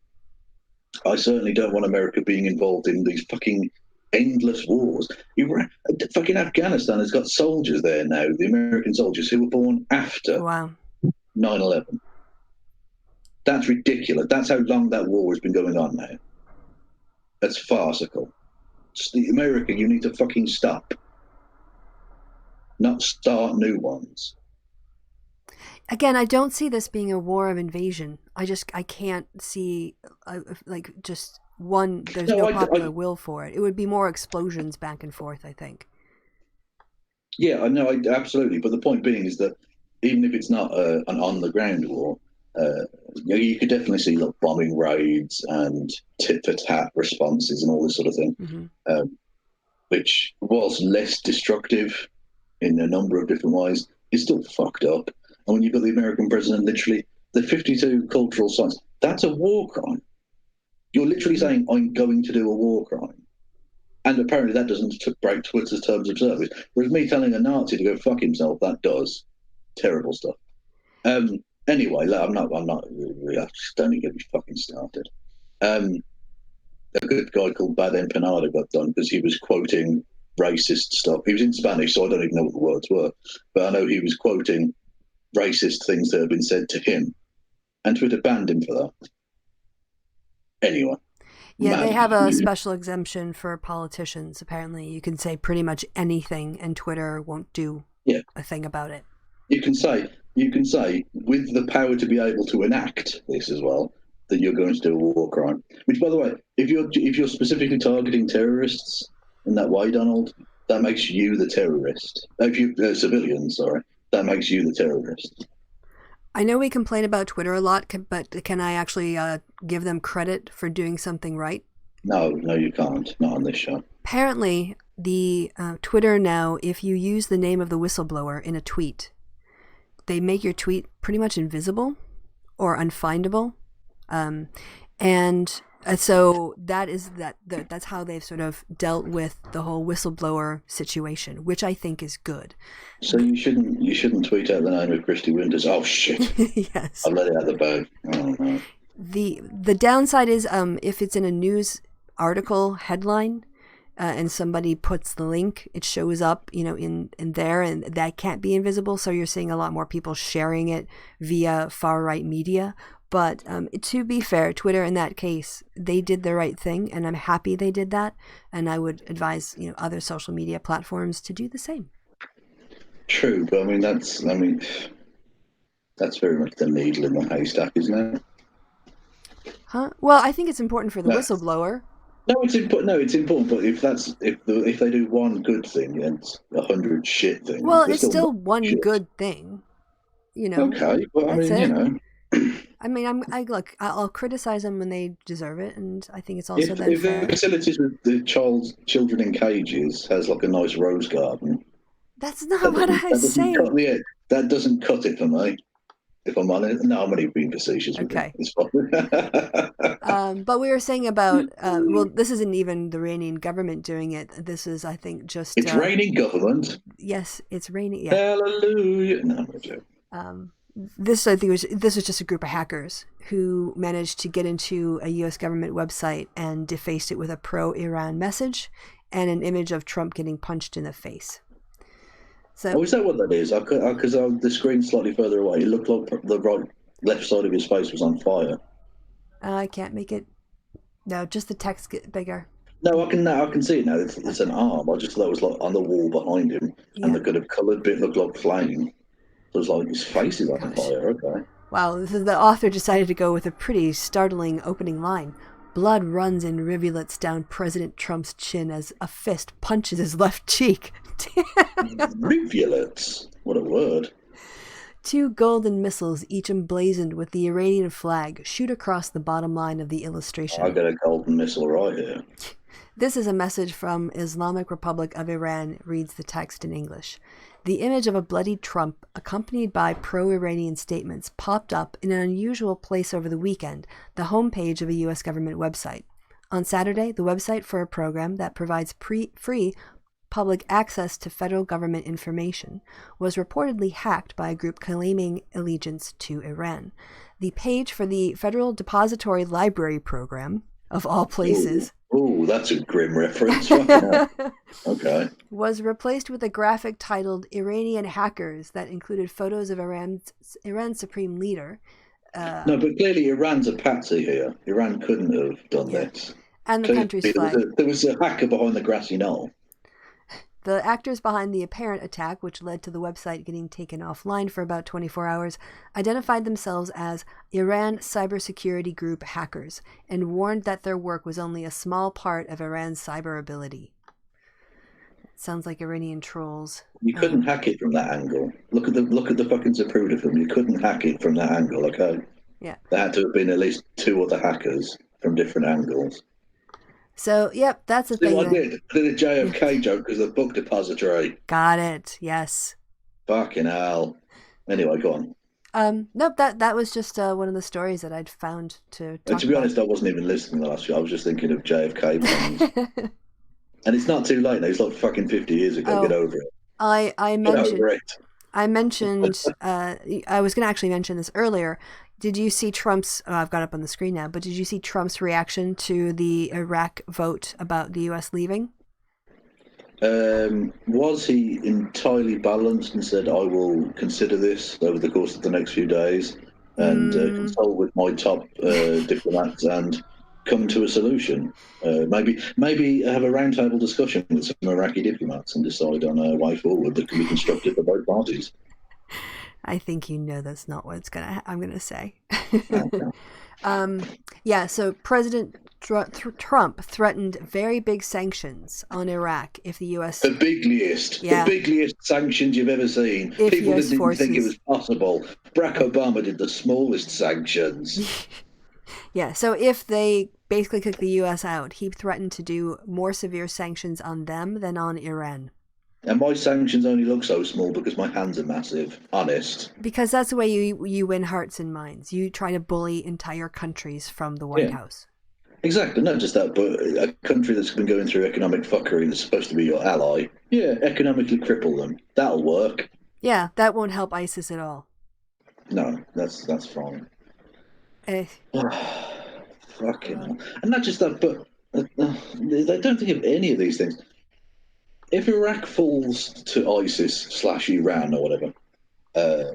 I certainly don't want America being involved in these fucking endless wars. Fucking Afghanistan has got soldiers there now, the American soldiers who were born after Wow. 9/11. That's ridiculous. That's how long that war has been going on now. That's farcical. America, you need to fucking stop, not start new ones. Again, I don't see this being a war of invasion. I can't see just one. There's no popular will for it. It would be more explosions back and forth, I think. Yeah, I know, absolutely. But the point being is that even if it's not an on-the-ground war, you could definitely see like bombing raids and tit-for-tat responses and all this sort of thing, Mm-hmm. Which, whilst less destructive in a number of different ways, is still fucked up. And when you've got the American president, literally, the 52 cultural sites, that's a war crime. You're literally saying, I'm going to do a war crime. And apparently that doesn't break Twitter's terms of service. Whereas me telling a Nazi to go fuck himself, that does. Terrible stuff. Anyway, I'm not, I just don't even get me fucking started. A good guy called Bad Empanada got done because he was quoting racist stuff. He was in Spanish, so I don't even know what the words were. But I know he was quoting racist things that have been said to him. And Twitter banned him for that. Anyway. Yeah, they have a special exemption for politicians, apparently. You can say pretty much anything and Twitter won't do a thing about it. You can say, with the power to be able to enact this as well, that you're going to do a war crime. Which, by the way, if you're specifically targeting terrorists in that way, Donald, that makes you the terrorist. If you civilians, sorry, that makes you the terrorist. I know we complain about Twitter a lot, but can I actually give them credit for doing something right? No, you can't. Not on this show. Apparently, the Twitter now, if you use the name of the whistleblower in a tweet, they make your tweet pretty much invisible or unfindable. And so that's how they've sort of dealt with the whole whistleblower situation, which I think is good. So you shouldn't tweet out the name of Kristi Winters. Oh shit! Yes, I let it out the bag. Oh no. The downside is if it's in a news article headline and somebody puts the link, it shows up in there, and that can't be invisible. So you're seeing a lot more people sharing it via far right media. But to be fair, Twitter in that case, they did the right thing, and I'm happy they did that. And I would advise other social media platforms to do the same. True, but that's very much the needle in the haystack, isn't it? Huh? Well, I think it's important for the whistleblower. No, it's important. But if they do one good thing and 100 shit things, well, it's still one shit. Good thing. Okay, but I'll criticize them when they deserve it, and I think it's also if the facilities with the children in cages has like a nice rose garden. That's not what I say. That doesn't cut it for me. If I'm honest, no, I'm only being facetious. Okay. It's fine. But we were saying about this isn't even the Iranian government doing it. This is, I think, just it's raining government. Yes, it's raining. Yeah. Hallelujah! No, I'm joking. This was just a group of hackers who managed to get into a U.S. government website and defaced it with a pro-Iran message and an image of Trump getting punched in the face. So, is that what that is? Because the screen's slightly further away. It looked like the left side of his face was on fire. I can't make it. No, just the text get bigger. No, I can see it now. It's an arm. I just thought it was like on the wall behind him, and the kind of coloured bit looked like flame. So it was like his face is on fire. Okay. Wow, the author decided to go with a pretty startling opening line. Blood runs in rivulets down President Trump's chin as a fist punches his left cheek. Rivulets? What a word. 2 golden missiles, each emblazoned with the Iranian flag, shoot across the bottom line of the illustration. I got a golden missile right here. This is a message from Islamic Republic of Iran, reads the text in English. The image of a bloodied Trump, accompanied by pro-Iranian statements, popped up in an unusual place over the weekend, the homepage of a U.S. government website. On Saturday, the website for a program that provides free public access to federal government information, was reportedly hacked by a group claiming allegiance to Iran. The page for the Federal Depository Library Program, of all places, oh, that's a grim reference. Fucking hell. Okay. was replaced with a graphic titled Iranian Hackers that included photos of Iran's supreme leader. No, but clearly Iran's a patsy here. Iran couldn't have done this. And the Clearly, country's flag. There was a hacker behind the grassy knoll. The actors behind the apparent attack, which led to the website getting taken offline for about 24 hours, identified themselves as Iran Cybersecurity Group hackers and warned that their work was only a small part of Iran's cyber ability. Sounds like Iranian trolls. You couldn't hack it from that angle. Look at the fucking Zapruder film. You couldn't hack it from that angle, okay? Yeah. There had to have been at least 2 other hackers from different angles. So, yep, that's the thing. I did a JFK joke because of the book depository. Got it. Yes. Fucking hell. Anyway, go on. Nope, that was just one of the stories that I'd found to talk To be about. honest, I wasn't even listening the last year. I was just thinking of JFK plans. And it's not too late now. It's like fucking 50 years ago. Get over it. I mentioned. Get over it. I mentioned. I was going to actually mention this earlier. Did you see Trump's? I've got it up on the screen now. But did you see Trump's reaction to the Iraq vote about the U.S. leaving? Was he entirely balanced and said, "I will consider this over the course of the next few days and consult with my top diplomats and come to a solution. Maybe have a roundtable discussion with some Iraqi diplomats and decide on a way forward that can be constructive for both parties." I think you know that's not what I'm gonna say. Okay. Yeah. So President Trump threatened very big sanctions on Iraq if the U.S. The biggest sanctions you've ever seen. If People US didn't even think it forces- was possible. Barack Obama did the smallest sanctions. Yeah, so if they basically kick the U.S. out, he threatened to do more severe sanctions on them than on Iran. And my sanctions only look so small because my hands are massive. Honest. Because that's the way you win hearts and minds. You try to bully entire countries from the White House. Exactly. Not just that, but a country that's been going through economic fuckery that's supposed to be your ally. Yeah, economically cripple them. That'll work. Yeah, that won't help ISIS at all. No, that's fine. Fucking hell. And not just that, but they don't think of any of these things. If Iraq falls to ISIS/Iran or whatever,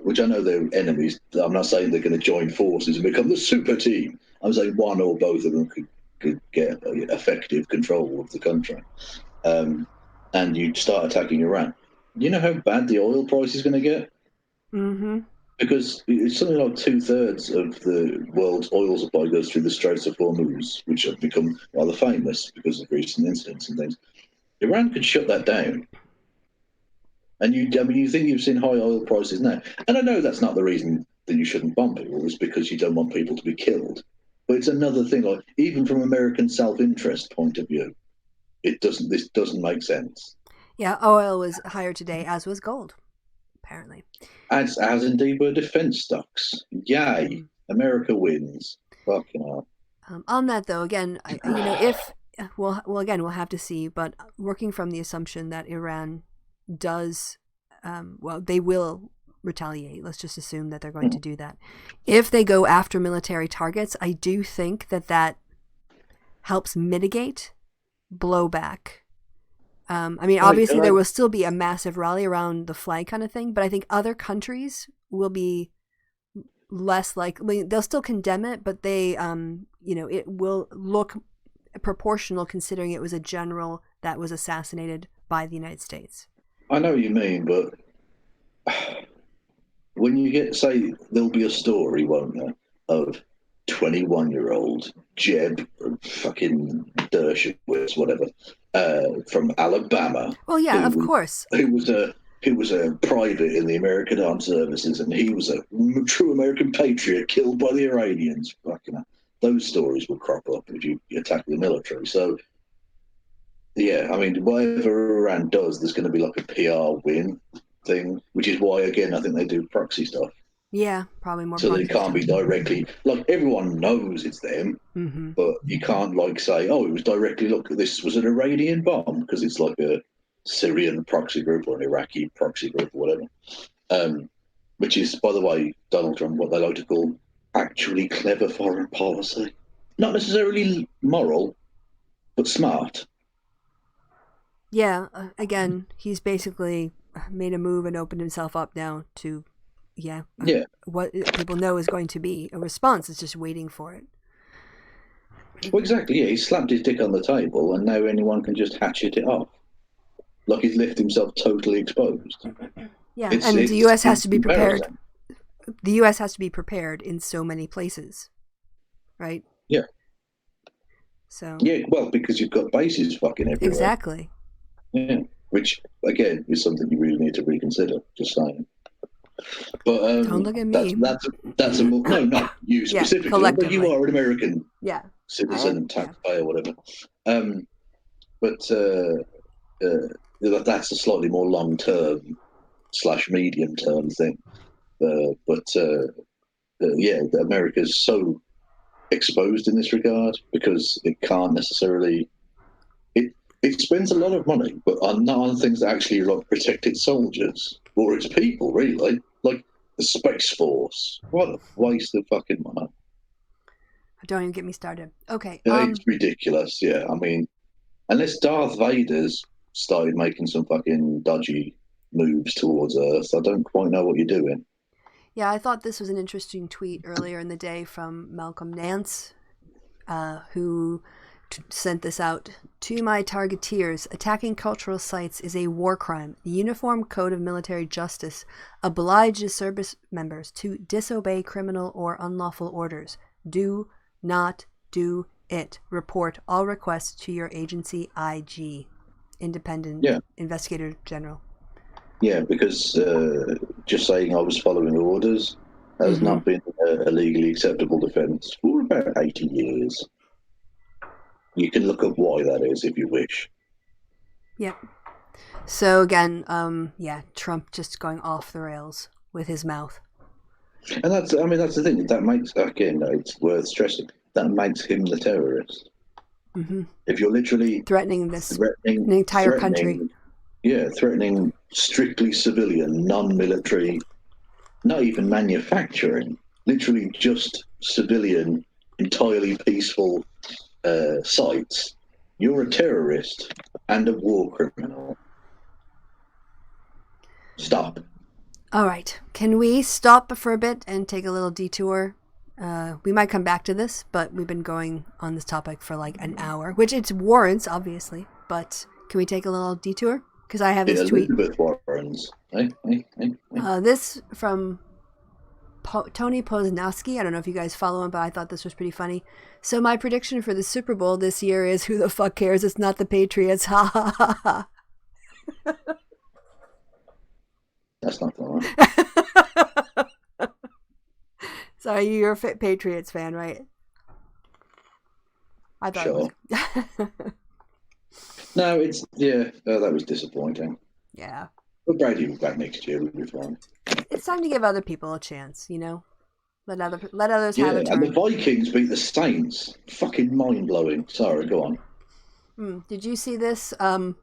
which I know they're enemies, I'm not saying they're going to join forces and become the super team. I'm saying one or both of them could get effective control of the country. And you start attacking Iran. You know how bad the oil price is going to get? Mm-hmm. Because it's something like 2/3 of the world's oil supply goes through the Straits of Hormuz, which have become rather famous because of recent incidents and things. Iran could shut that down. And you think you've seen high oil prices now. And I know that's not the reason that you shouldn't bomb people, it's because you don't want people to be killed. But it's another thing, like even from American self-interest point of view, this doesn't make sense. Yeah, oil was higher today, as was gold, apparently. As indeed were defense stocks. Yay. America wins. Fucking hell. On that though, again, if again, we'll have to see, but working from the assumption that Iran does, they will retaliate. Let's just assume that they're going to do that. If they go after military targets, I do think that helps mitigate blowback. Obviously there will still be a massive rally around the flag kind of thing, but I think other countries will be less likely. They'll still condemn it, but they, it will look proportional considering it was a general that was assassinated by the United States. I know what you mean, but when you say there'll be a story, won't there, of 21-year-old Jeb fucking Dershowitz, whatever, from Alabama. Well, yeah, of course. Who was a private in the American Armed Services, and he was a true American patriot killed by the Iranians. Fucking hell. Those stories will crop up if you attack the military. So, yeah, I mean, whatever Iran does, there's going to be like a PR win thing, which is why, again, I think they do proxy stuff. Yeah, probably more. So they can't be directly, like, everyone knows it's them, but you can't, like, say, oh, it was directly, look, this was an Iranian bomb, because it's like Syrian proxy group or an Iraqi proxy group or whatever, which is, by the way, Donald Trump, what they like to call actually clever foreign policy. Not necessarily moral, but smart. Yeah, again, he's basically made a move and opened himself up now to, what people know is going to be a response. It's just waiting for it. Well, exactly, yeah. He slapped his dick on the table and now anyone can just hatchet it off. Like he's left himself totally exposed. Yeah, and the U.S. has to be prepared. The U.S. has to be prepared in so many places, right? Yeah. So. Yeah, well, because you've got bases fucking everywhere. Exactly. Yeah, which again is something you really need to reconsider. Just saying. But don't look at me. That's a more, no, not you specifically, but you are an American citizen and taxpayer, whatever. But that's a slightly more long term / medium term thing. America's so exposed in this regard because it can't necessarily. It spends a lot of money, but not on things that actually like protect its soldiers or its people, really. Like the Space Force. What a waste of fucking money. Don't even get me started. Okay. It's ridiculous, yeah. I mean, unless Darth Vader's started making some fucking dodgy moves towards Earth, I don't quite know what you're doing. Yeah, I thought this was an interesting tweet earlier in the day from Malcolm Nance, who sent this out. To my targeteers, attacking cultural sites is a war crime. The Uniform Code of Military Justice obliges service members to disobey criminal or unlawful orders. Do not do it. Report all requests to your agency IG, Independent Investigator General. Yeah, because just saying I was following orders has not been a legally acceptable defence for about 80 years. You can look up why that is if you wish. Yep. So again, Trump just going off the rails with his mouth. And that's the thing. That makes, again, it's worth stressing, that makes him the terrorist. Mm-hmm. If you're literally threatening an entire country. Yeah, threatening strictly civilian, non-military, not even manufacturing, literally just civilian, entirely peaceful sites, you're a terrorist and a war criminal. Stop. All right. Can we stop for a bit and take a little detour? We might come back to this, but we've been going on this topic for like an hour, which it warrants, obviously. But can we take a little detour? Because I have this tweet. Elizabeth Warren's. This from Tony Poznowski. I don't know if you guys follow him, but I thought this was pretty funny. So my prediction for the Super Bowl this year is, who the fuck cares? It's not the Patriots. Ha ha ha ha. That's not fun. So you're a Patriots fan, right? I thought sure. No, that was disappointing. Yeah. But Brady will be back next year. We'll be fine. It's time to give other people a chance, you know? Let others have a turn. And the Vikings beat the Saints. Fucking mind-blowing. Sorry, go on. Did you see this? So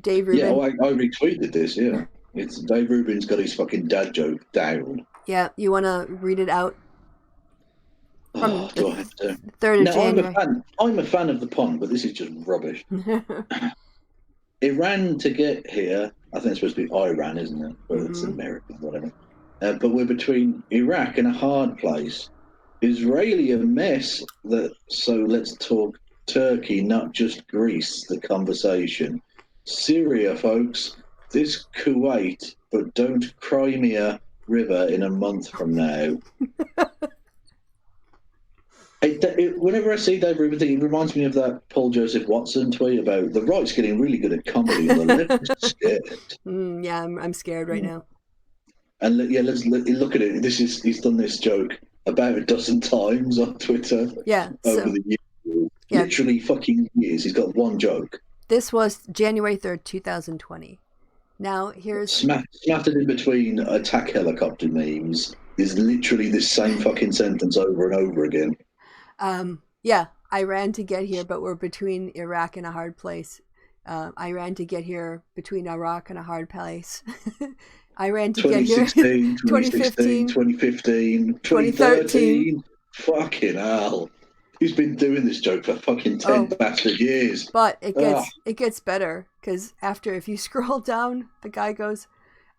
Dave Rubin. Yeah, I retweeted this, yeah. It's Dave Rubin's got his fucking dad joke down. Yeah, you want to read it out? From do I have to? 3rd of January. I'm a fan of the pun, but this is just rubbish. Iran to get here, I think it's supposed to be Iran, isn't it? But it's American, whatever. But we're between Iraq and a hard place. Israeli a mess, so let's talk Turkey, not just Greece, the conversation. Syria, folks, this Kuwait, but don't Crimea River in a month from now. Whenever I see Dave Rubin thing, it reminds me of that Paul Joseph Watson tweet about the right's getting really good at comedy and the left is scared. Yeah, I'm scared right now. And let's look at it. He's done this joke about a dozen times on Twitter. Yeah, over the years, literally fucking years. He's got one joke. This was January 3rd, 2020. Now here's smattered in between attack helicopter memes is literally this same fucking sentence over and over again. I ran to get here, but we're between Iraq and a hard place. I ran to get here between a rock and a hard place. I ran to get here 2016, 2015, 2013. Fucking hell. He's been doing this joke for fucking 10 bastard years. But it gets better, because after, if you scroll down, the guy goes,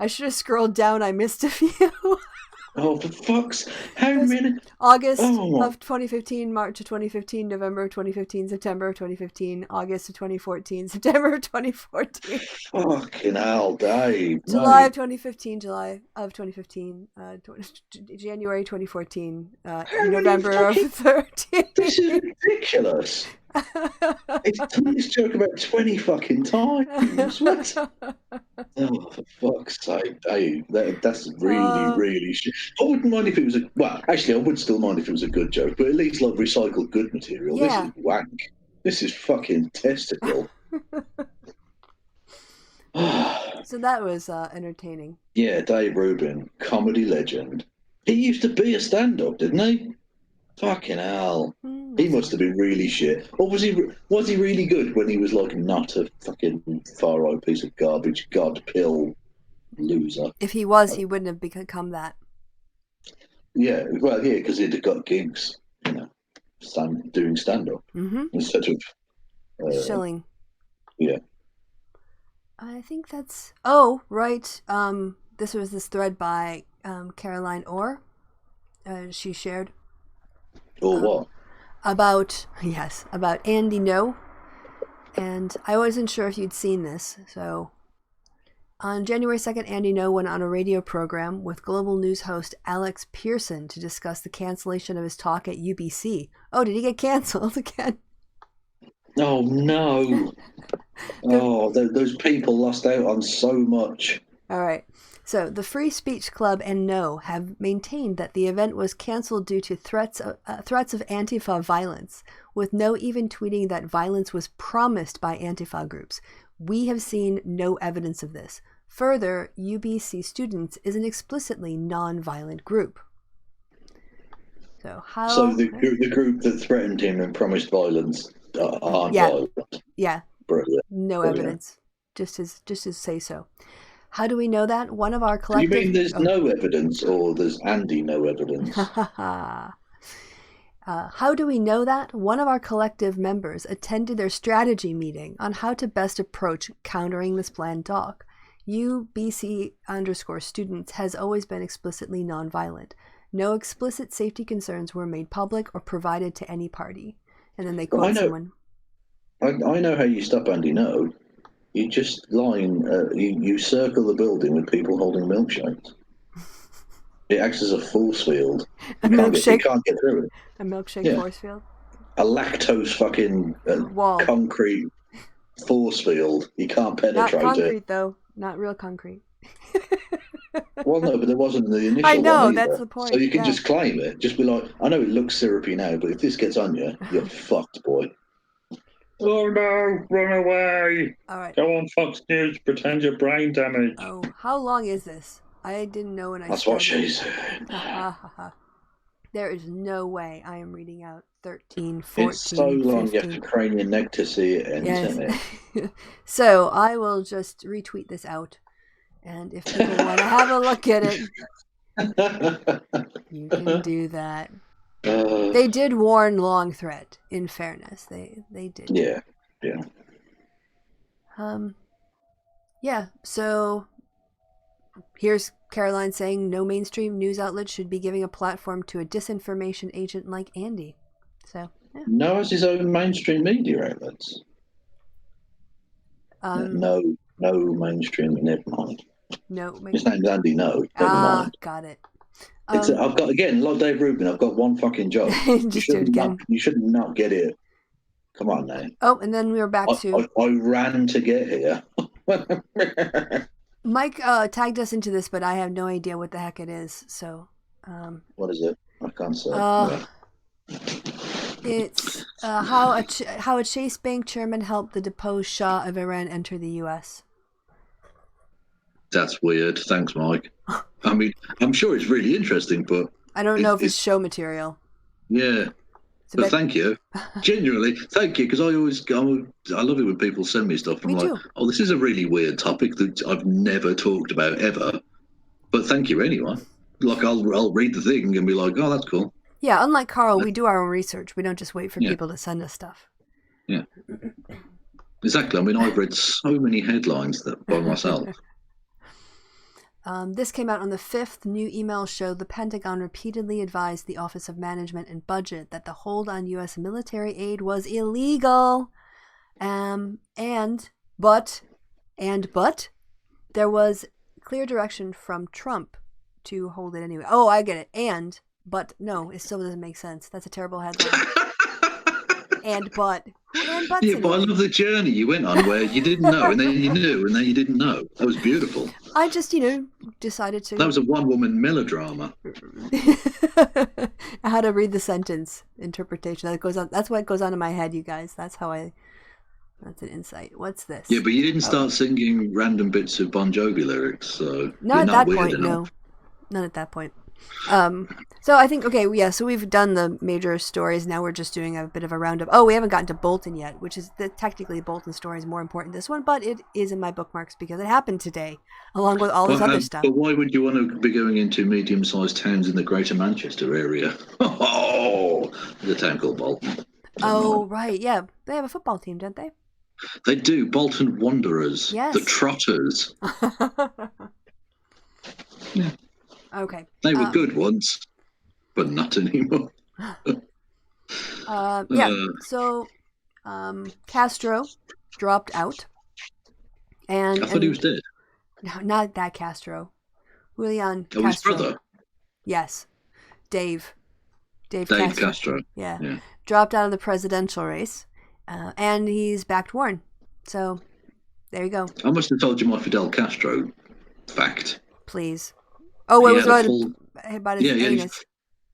I should have scrolled down, I missed a few. Oh, for fuck's... How many... August of 2015, March of 2015, November of 2015, September of 2015, August of 2014, September of 2014. Fucking hell, Dave. July of 2015, January 2014, November of 13. This is ridiculous. It's done this joke about 20 fucking times. What? Oh, for fuck's sake, Dave. That's really, really shit. I wouldn't mind if it was a... Well, actually, I would still mind if it was a good joke, but at least like recycled good material. Yeah. This is wank. This is fucking testicle. So that was entertaining. Yeah, Dave Rubin, comedy legend. He used to be a stand-up, didn't he? Fucking hell. He must have been really shit. Or was he really good when he was like not a fucking far-right piece of garbage, god pill loser? If he was, he wouldn't have become that. Yeah, well, yeah, because he'd have got gigs, doing stand-up instead of... Shilling. Yeah. I think that's... Oh, right. This was this thread by Caroline Orr. She shared... Or what? About Andy No. And I wasn't sure if you'd seen this. So on January 2nd, Andy No went on a radio program with Global News host Alex Pearson to discuss the cancellation of his talk at UBC. Oh, did he get canceled again? Oh, no. Those people lost out on so much. All right. So the Free Speech Club and No have maintained that the event was canceled due to threats of Antifa violence, with No even tweeting that violence was promised by Antifa groups. We have seen no evidence of this. Further, UBC Students is an explicitly non-violent group. So how? So the group that threatened him and promised violence aren't violent. Yeah. Brilliant. No evidence. Just as say so. How do we know that? One of our collective... You mean there's no evidence, or there's Andy no evidence? How do we know that? One of our collective members attended their strategy meeting on how to best approach countering this planned talk. UBC_students has always been explicitly nonviolent. No explicit safety concerns were made public or provided to any party. And then they quote someone. I know how you stop Andy No. You just you circle the building with people holding milkshakes. It acts as a force field. You can't get through it. A milkshake force field? A lactose fucking wall. Concrete force field. You can't penetrate it. Not concrete, though. Not real concrete. Well, no, but there wasn't the initial I know, one that's the point. So you can just claim it. Just be like, I know it looks syrupy now, but if this gets on you, you're fucked, boy. Oh no, run away. All right. Go on Fox News, pretend you're brain damaged. Oh, how long is this? I didn't know when I That's started. what she said. There is no way I am reading out 13, 14, It's so long 15. you have to crane your neck to see it end, isn't it? So I will just retweet this out. And if people want to have a look at it, you can do that. They did warn long threat, in fairness. They did. Yeah. Yeah, so here's Caroline saying no mainstream news outlet should be giving a platform to a disinformation agent like Andy. So, yeah. No has his own mainstream media outlets. No mainstream, never mind. No. His name's Andy No, never mind. Got it. I've got, again, like Dave Rubin, I've got one fucking job. Just do it again. You should not get it. Come on now. Oh, and then we were back to... I ran to get here. Mike tagged us into this, but I have no idea what the heck it is. So, what is it? I can't say. It's how a Chase Bank chairman helped the deposed Shah of Iran enter the U.S. That's weird. Thanks, Mike. I mean, I'm sure it's really interesting, but I don't know if it's show material. Yeah. But thank you. Genuinely, thank you, because I love it when people send me stuff. I'm Me too. oh, this is a really weird topic that I've never talked about ever. But thank you anyway. Like, I'll read the thing and be like, oh, that's cool. Yeah, unlike Carl, we do our own research. We don't just wait for people to send us stuff. Yeah. Exactly. I mean, I've read so many headlines by myself. This came out on the 5th. New emails show the Pentagon repeatedly advised the Office of Management and Budget that the hold on U.S. military aid was illegal. But there was clear direction from Trump to hold it anyway. Oh, I get it. But no, it still doesn't make sense. That's a terrible headline. But I love the journey you went on where you didn't know and then you knew and then you didn't know. That was beautiful. I just, decided to. That was a one-woman melodrama. I had to read the sentence interpretation. That goes on. That's what goes on in my head, you guys. That's an insight. What's this? Yeah, but you didn't start singing random bits of Bon Jovi lyrics, so not at that point. No, not at that point. So I think, so we've done the major stories. Now we're just doing a bit of a roundup. Oh, we haven't gotten to Bolton yet, which is technically Bolton story is more important than this one, but it is in my bookmarks because it happened today, along with all this other stuff. But why would you want to be going into medium-sized towns in the Greater Manchester area? Oh, the town called Bolton. Oh, right, yeah. They have a football team, don't they? They do. Bolton Wanderers. Yes. The Trotters. Yeah. Okay. They were good once, but not anymore. So Castro dropped out. And I thought he was dead. No, not that Castro. Julian Castro. His brother? Yes. Dave Castro. Yeah. Dropped out of the presidential race. And he's backed Warren. So, there you go. I must have told you my Fidel Castro fact. Please. Oh, it was about his anus.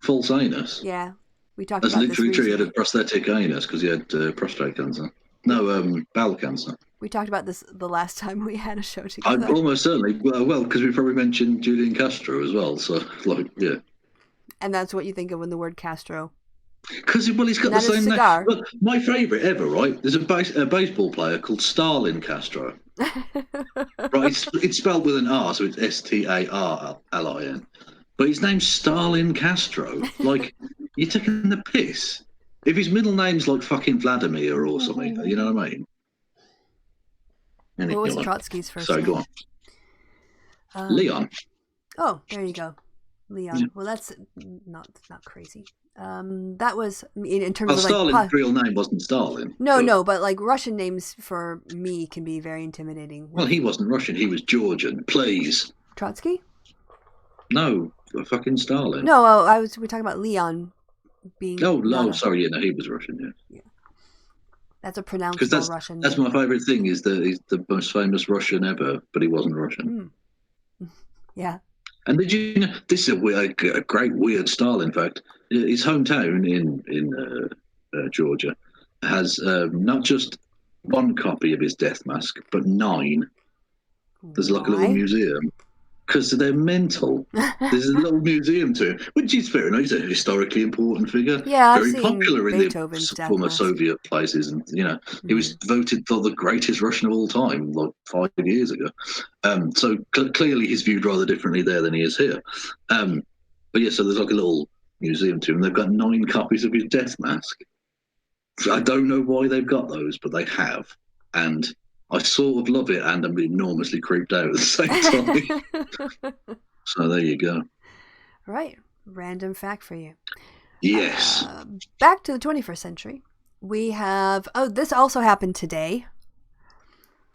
False anus. Yeah, we talked about this. That's literally true. He had a prosthetic anus because he had prostate cancer. No, bowel cancer. We talked about this the last time we had a show together. Almost certainly. Well, because we probably mentioned Julian Castro as well. So, yeah. And that's what you think of when the word Castro. Because he's got the same name. Look, my favourite ever, right? There's a baseball player called Stalin Castro. Right, it's spelled with an R, so it's Starlin. But his name's Stalin Castro. Like, you're taking the piss. If his middle name's like fucking Vladimir or something, you know what I mean? What was Trotsky's first name? Sorry, go on. Leon. Oh, there you go. Leon. Yeah. Well, that's not crazy. That was in terms of Stalin's real name wasn't Stalin. No, but like Russian names for me can be very intimidating. Well, he wasn't Russian. He was Georgian. Please. Trotsky? No, fucking Stalin. No, we're talking about Leon being. No, sorry, yeah, no, he was Russian. Yeah. That's a pronounceable Russian. That's my favourite thing. Is that he's the most famous Russian ever, but he wasn't Russian. Yeah. And did you know, this is a great weird Stalin fact. His hometown in Georgia has not just one copy of his death mask, but 9. There's like a little museum. Because they're mental. There's a little museum to him, which is fair enough. He's a historically important figure. Yeah, very popular in the former Soviet places. And, he was voted for the greatest Russian of all time, like 5 years ago. So clearly he's viewed rather differently there than he is here. But yeah, so there's like a little museum to him. They've got 9 copies of his death mask. So I don't know why they've got those, but they have. And I sort of love it, and I'm enormously creeped out at the same time. So there you go. Right. Random fact for you. Yes. Back to the 21st century. We have... Oh, this also happened today.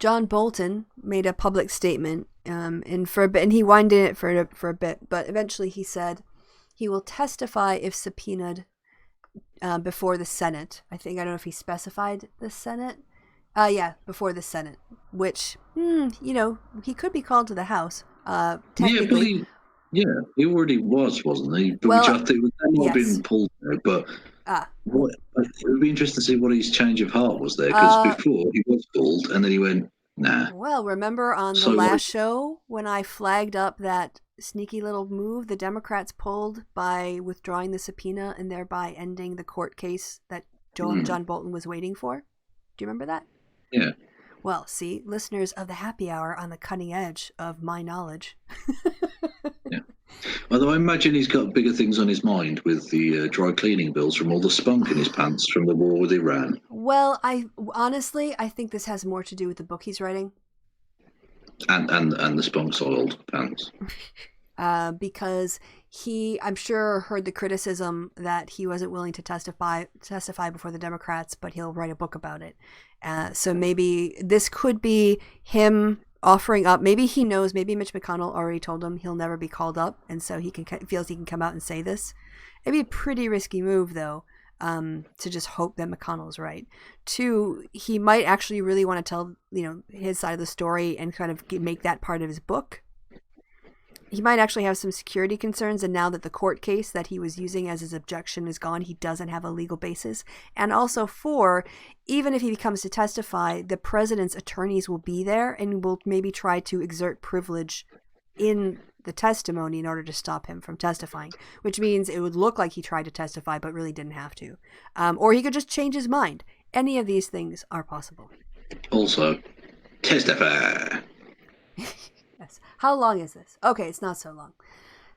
John Bolton made a public statement, and he whined in it for a bit, but eventually he said he will testify if subpoenaed before the Senate. I don't know if he specified the Senate. Before the Senate, which, he could be called to the House. Technically. He already was, wasn't he? Which I think would have been pulled there, but it would be interesting to see what his change of heart was there, because before he was called, and then he went, Nah. Well, remember on the So, last like- show when I flagged up that sneaky little move the Democrats pulled by withdrawing the subpoena and thereby ending the court case that John Bolton was waiting for? Do you remember that? Yeah. Well, see, listeners of the happy hour on the cutting edge of my knowledge. Yeah. Although I imagine he's got bigger things on his mind with the dry cleaning bills from all the spunk in his pants from the war with Iran. Well, I think this has more to do with the book he's writing. And the spunk soiled pants. Because I'm sure, heard the criticism that he wasn't willing to testify before the Democrats, but he'll write a book about it. So maybe this could be him offering up. Maybe he knows. Maybe Mitch McConnell already told him he'll never be called up, and so feels he can come out and say this. It'd be a pretty risky move, though, to just hope that McConnell's right. 2, he might actually really want to tell his side of the story and kind of make that part of his book. He might actually have some security concerns, and now that the court case that he was using as his objection is gone, he doesn't have a legal basis. And also 4, even if he comes to testify, the president's attorneys will be there and will maybe try to exert privilege in the testimony in order to stop him from testifying, which means it would look like he tried to testify but really didn't have to. Or he could just change his mind. Any of these things are possible. Also, testify. Yes. How long is this? Okay, it's not so long.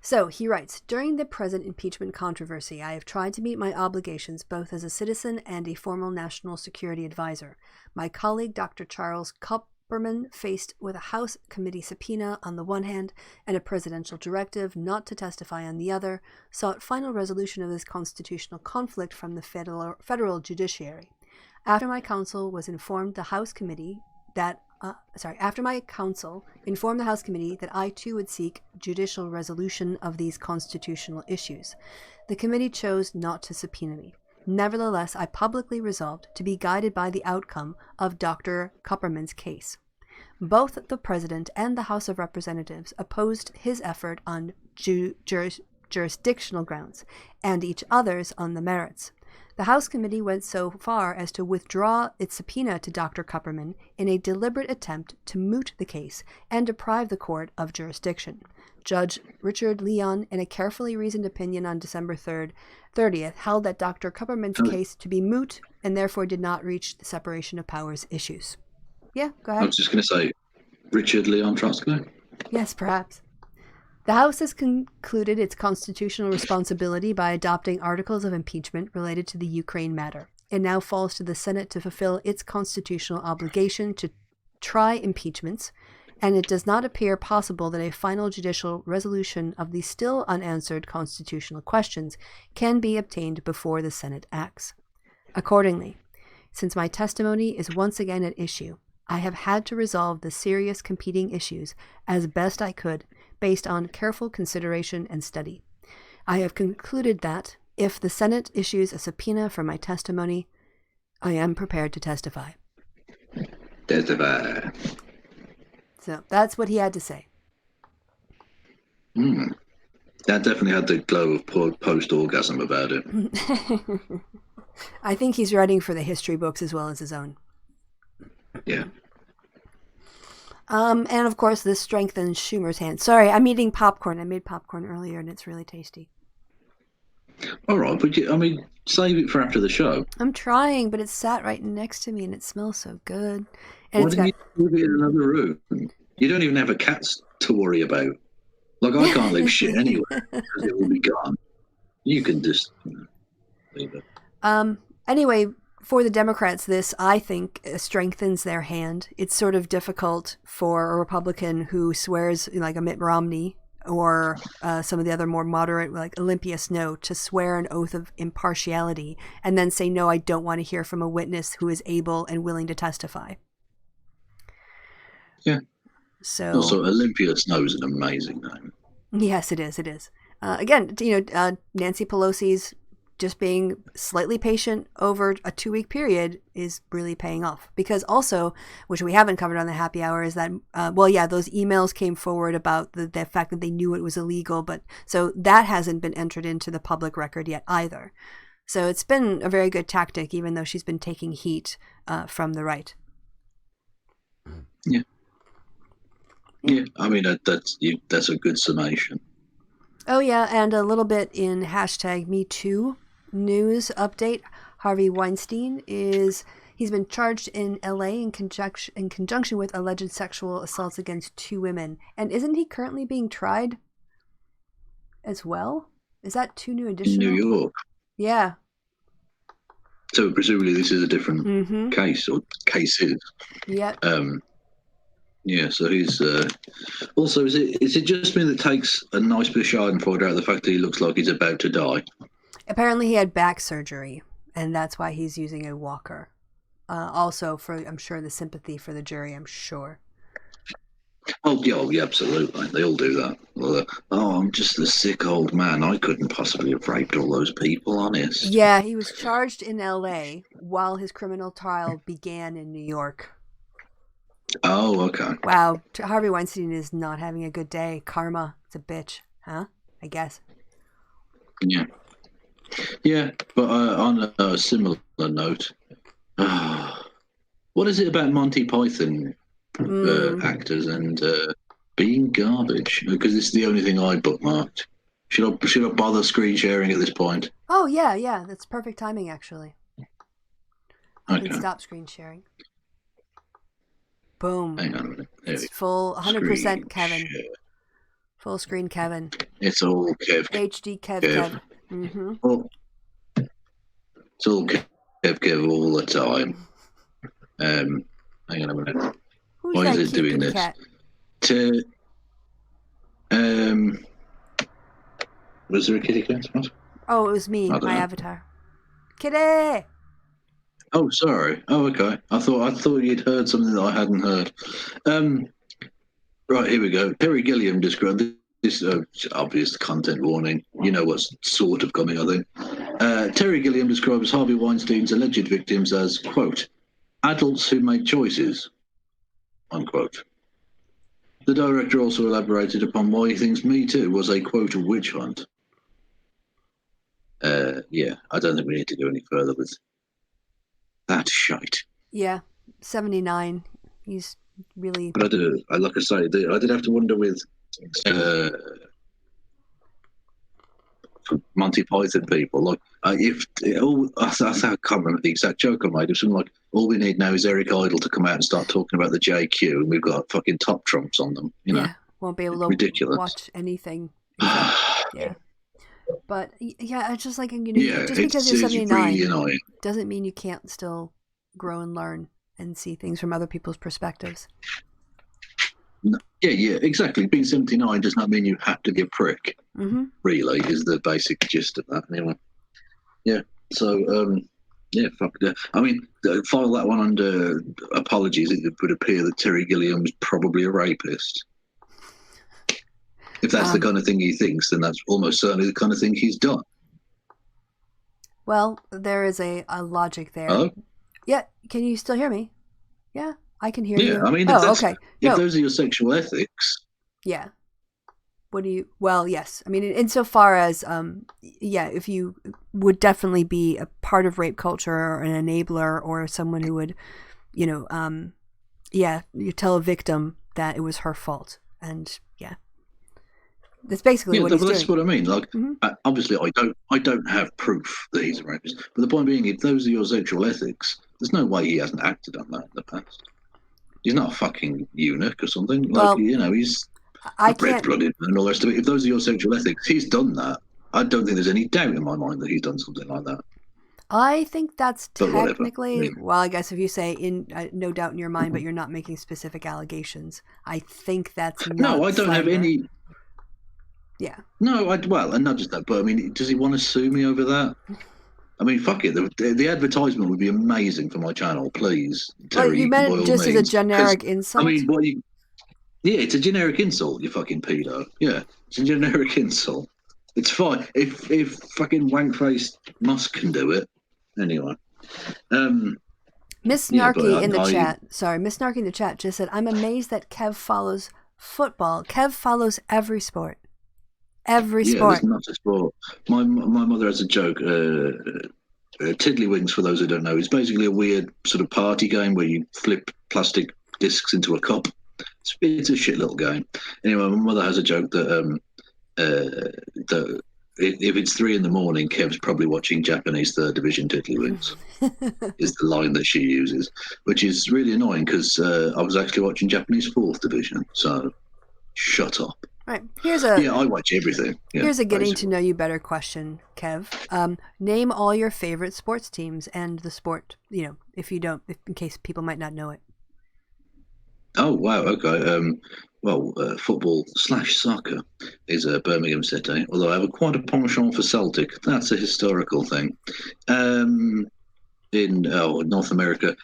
So he writes, during the present impeachment controversy, I have tried to meet my obligations both as a citizen and a formal national security advisor. My colleague, Dr. Charles Kupperman, faced with a House committee subpoena on the one hand and a presidential directive not to testify on the other, sought final resolution of this constitutional conflict from the federal judiciary. After my counsel informed the House committee that I too would seek judicial resolution of these constitutional issues. The committee chose not to subpoena me. Nevertheless, I publicly resolved to be guided by the outcome of Dr. Kupperman's case. Both the President and the House of Representatives opposed his effort on jurisdictional grounds, and each other's on the merits. The House committee went so far as to withdraw its subpoena to Dr. Kupperman in a deliberate attempt to moot the case and deprive the court of jurisdiction. Judge Richard Leon, in a carefully reasoned opinion on December 30th, held that Dr. Kupperman's case to be moot and therefore did not reach the separation of powers issues. Yeah, go ahead. I was just going to say, Richard Leon Trotsky? Yes, perhaps. The House has concluded its constitutional responsibility by adopting articles of impeachment related to the Ukraine matter. It now falls to the Senate to fulfill its constitutional obligation to try impeachments, and it does not appear possible that a final judicial resolution of the still unanswered constitutional questions can be obtained before the Senate acts. Accordingly, since my testimony is once again at issue, I have had to resolve the serious competing issues as best I could based on careful consideration and study. I have concluded that, if the Senate issues a subpoena for my testimony, I am prepared to testify. Testify. So that's what he had to say. That definitely had the glow of post-orgasm about it. I think he's writing for the history books as well as his own. Yeah. And of course, this strengthens Schumer's hand. Sorry, I'm eating popcorn. I made popcorn earlier, and it's really tasty. All right, but save it for after the show. I'm trying, but it sat right next to me, and it smells so good. And Why didn't you move it in another room? You don't even have a cat to worry about. Like, I can't leave shit anywhere because it will be gone. You can just leave it. Anyway, for the Democrats, this, I think, strengthens their hand. It's sort of difficult for a Republican who swears, like a Mitt Romney or some of the other more moderate, like Olympia Snowe, to swear an oath of impartiality and then say, no, I don't want to hear from a witness who is able and willing to testify. Yeah. So Also, Olympia Snowe is an amazing name. Yes, it is. It is. Again, Nancy Pelosi's just being slightly patient over a 2-week period is really paying off. Because also, which we haven't covered on the happy hour, is that, those emails came forward about the fact that they knew it was illegal. But so that hasn't been entered into the public record yet either. So it's been a very good tactic, even though she's been taking heat from the right. Yeah. I mean, that's a good summation. Oh, yeah, and a little bit in hashtag MeToo news update. Harvey Weinstein he's been charged in LA in conjunction with alleged sexual assaults against 2 women. And isn't he currently being tried as well? Is that 2 new additional? In New York. Yeah. So presumably this is a different case or cases. Yeah. Yeah, so he's also is it just me that takes a nice bit of schadenfreude out of the fact that he looks like he's about to die? Apparently he had back surgery, and that's why he's using a walker. Also for, I'm sure, the sympathy for the jury, I'm sure. Oh yeah, absolutely. They all do that. Oh, I'm just a sick old man. I couldn't possibly have raped all those people, honest. Yeah, he was charged in LA while his criminal trial began in New York. Oh, okay. Wow, Harvey Weinstein is not having a good day. Karma, it's a bitch, huh? I guess. Yeah. Yeah, but on a similar note, what is it about Monty Python actors and being garbage? Because it's the only thing I bookmarked. Should I bother screen sharing at this point? Oh, yeah. That's perfect timing, actually. I can stop screen sharing. Boom. Hang on a minute. It's full 100% Kevin. Share. Full screen Kevin. It's all Kev. HD Kev. Mm-hmm. Oh, it's all Kev all the time. Hang on a minute. Who's Why that is it doing this? Cat? Was there a kitty cat? What? Oh, it was me, my avatar. Kitty! Oh, sorry. Oh, okay. I thought you'd heard something that I hadn't heard. Right, here we go. Terry Gilliam described this obvious content warning. You know what's sort of coming, I think. Terry Gilliam describes Harvey Weinstein's alleged victims as, quote, adults who made choices, unquote. The director also elaborated upon why he thinks MeToo was a, quote, witch hunt. Yeah, I don't think we need to go any further with that shite. Yeah, 79. He's really. But like I say, I did have to wonder with Monty Python people. Like, I can't remember the exact joke I made. It was something like, all we need now is Eric Idle to come out and start talking about the JQ, and we've got fucking top trumps on them. You know, won't be able to ridiculous. Watch anything. Yeah. But yeah, it's just like, just because you're 79 really doesn't mean you can't still grow and learn and see things from other people's perspectives. No, yeah, exactly. Being 79 does not mean you have to be a prick. Mm-hmm. Really, is the basic gist of that. Anyway, yeah. So, fuck that. I mean, file that one under apologies. It would appear that Terry Gilliam's probably a rapist. If that's the kind of thing he thinks, then that's almost certainly the kind of thing he's done. Well, there is a logic there. Oh? Yeah, can you still hear me? Yeah, I can hear you. Yeah, I mean, okay. If those are your sexual ethics. Yeah. Well, yes. I mean, insofar as, if you would definitely be a part of rape culture or an enabler or someone who would, you tell a victim that it was her fault. And yeah. That's basically what he's doing. That's what I mean. Like, obviously, I don't have proof that he's a rapist. But the point being, if those are your sexual ethics, there's no way he hasn't acted on that in the past. He's not a fucking eunuch or something. Like, he's red-blooded and all the rest of it. If those are your sexual ethics, he's done that. I don't think there's any doubt in my mind that he's done something like that. I think that's technically, well, I guess if you say no doubt in your mind, but you're not making specific allegations, I think that's not No, I don't have any. Yeah. No, and not just that, but I mean, does he want to sue me over that? I mean, fuck it. The advertisement would be amazing for my channel, please. Terry, well, you meant just as a generic insult? I mean, yeah, it's a generic insult, you fucking pedo. Yeah, it's a generic insult. It's fine. If fucking wankface Musk can do it, anyway. Miss Snarky in the chat. Sorry, Miss Snarky in the chat just said, I'm amazed that Kev follows football. Kev follows every sport. Every sport. Yeah, not a sport. My mother has a joke. Tiddlywinks, for those who don't know, is basically a weird sort of party game where you flip plastic discs into a cup. It's a shit little game. Anyway, my mother has a joke that that if it's 3 a.m, Kev's probably watching Japanese third division tiddlywinks. Is the line that she uses, which is really annoying because I was actually watching Japanese fourth division. So shut up. Right. I watch everything. Yeah, here's a getting basically. to know you better question, Kev. Name all your favorite sports teams and the sport. If you don't, in case people might not know it. Oh wow, okay. Football/soccer is Birmingham City. Although I have quite a penchant for Celtic. That's a historical thing. In North America,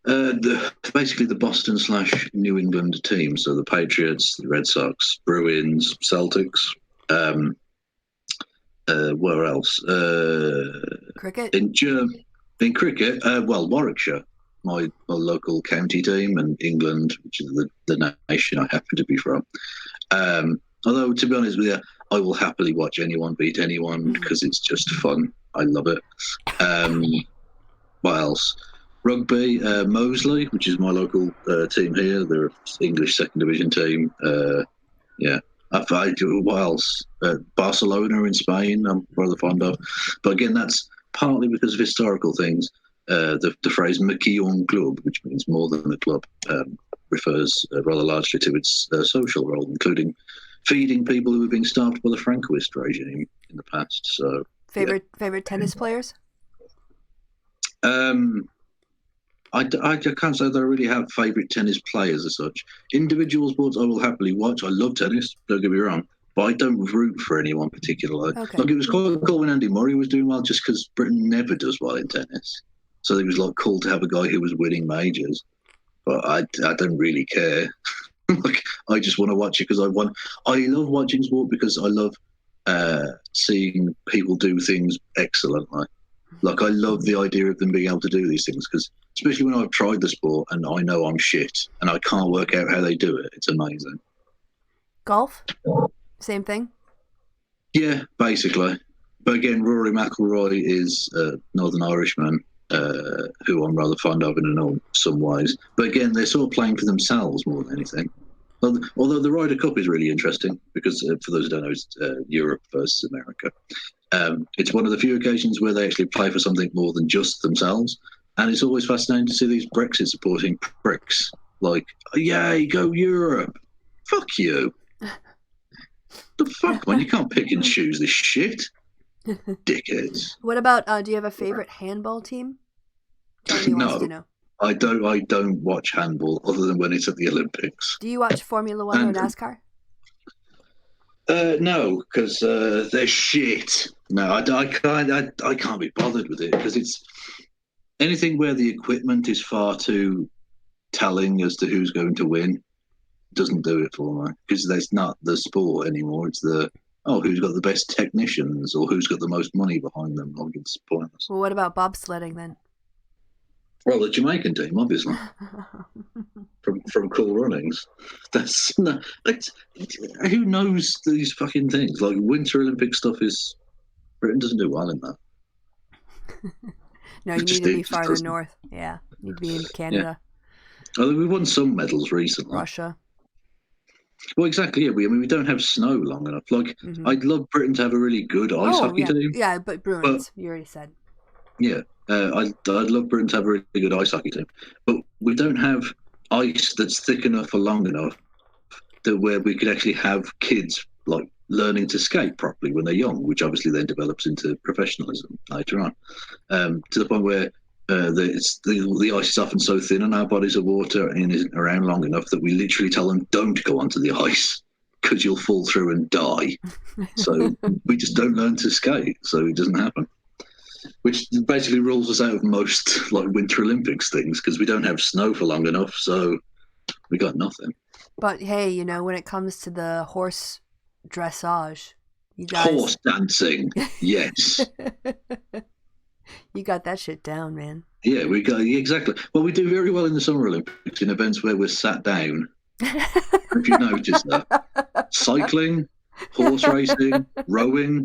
basically the Boston/New England team. So the Patriots, the Red Sox, Bruins, Celtics. Where else? Cricket. In cricket, Warwickshire, my local county team, and England, which is the nation I happen to be from. Although, to be honest with you, I will happily watch anyone beat anyone because it's just fun. I love it. What else? Rugby, Moseley, which is my local team here. They're an English second division team. What else? Barcelona in Spain, I'm rather fond of. But again, that's partly because of historical things. The phrase "Maquillon Club," which means more than a club, refers rather largely to its social role, including feeding people who were being starved by the Francoist regime in the past. So, favorite tennis players? I can't say that I really have favourite tennis players as such. Individual sports I will happily watch. I love tennis, don't get me wrong, but I don't root for anyone particularly. Okay. Like, it was quite cool when Andy Murray was doing well, just because Britain never does well in tennis. So it was like cool to have a guy who was winning majors. But I don't really care. Like, I just want to watch it because I love watching sport because I love seeing people do things excellently. Like, I love the idea of them being able to do these things because, especially when I've tried the sport and I know I'm shit and I can't work out how they do it, it's amazing. Golf? Same thing? Yeah, basically. But again, Rory McIlroy is a Northern Irishman who I'm rather fond of in some ways. But again, they're sort of playing for themselves more than anything. Although the Ryder Cup is really interesting because, for those who don't know, it's Europe versus America. It's one of the few occasions where they actually play for something more than just themselves. And it's always fascinating to see these Brexit supporting pricks. Like, yay, go Europe. Fuck you. The fuck, man? You can't pick and choose this shit. Dickheads. What about, do you have a favorite handball team? Johnny wants to know. I don't watch handball other than when it's at the Olympics. Do you watch Formula One or NASCAR? No, because they're shit. No, I can't be bothered with it because it's anything where the equipment is far too telling as to who's going to win doesn't do it for me because that's not the sport anymore. It's who's got the best technicians or who's got the most money behind them. Like, it's pointless. Well, what about bobsledding then? Well, the Jamaican team, obviously, from Cool Runnings. Who knows these fucking things? Like, Winter Olympic stuff Britain doesn't do well in that. No, you need to be farther north. Yeah, you need to be in Canada. Yeah. Although we won some medals recently. Russia. Well, exactly. Yeah, we don't have snow long enough. Like, I'd love Britain to have a really good ice hockey team. Yeah, but Bruins, you already said. Yeah, I'd love Britain to have a really good ice hockey team, but we don't have ice that's thick enough for long enough where we could actually have kids like learning to skate properly when they're young, which obviously then develops into professionalism later on, to the point where the ice is often so thin on our bodies of water and isn't around long enough that we literally tell them don't go onto the ice because you'll fall through and die. So we just don't learn to skate, so it doesn't happen. Which basically rules us out of most like Winter Olympics things because we don't have snow for long enough, so we got nothing. But hey, when it comes to the horse dressage, you guys... Horse dancing, yes. You got that shit down, man. Yeah, we got exactly. Well, we do very well in the Summer Olympics in events where we're sat down. If you notice that, cycling, horse racing, rowing,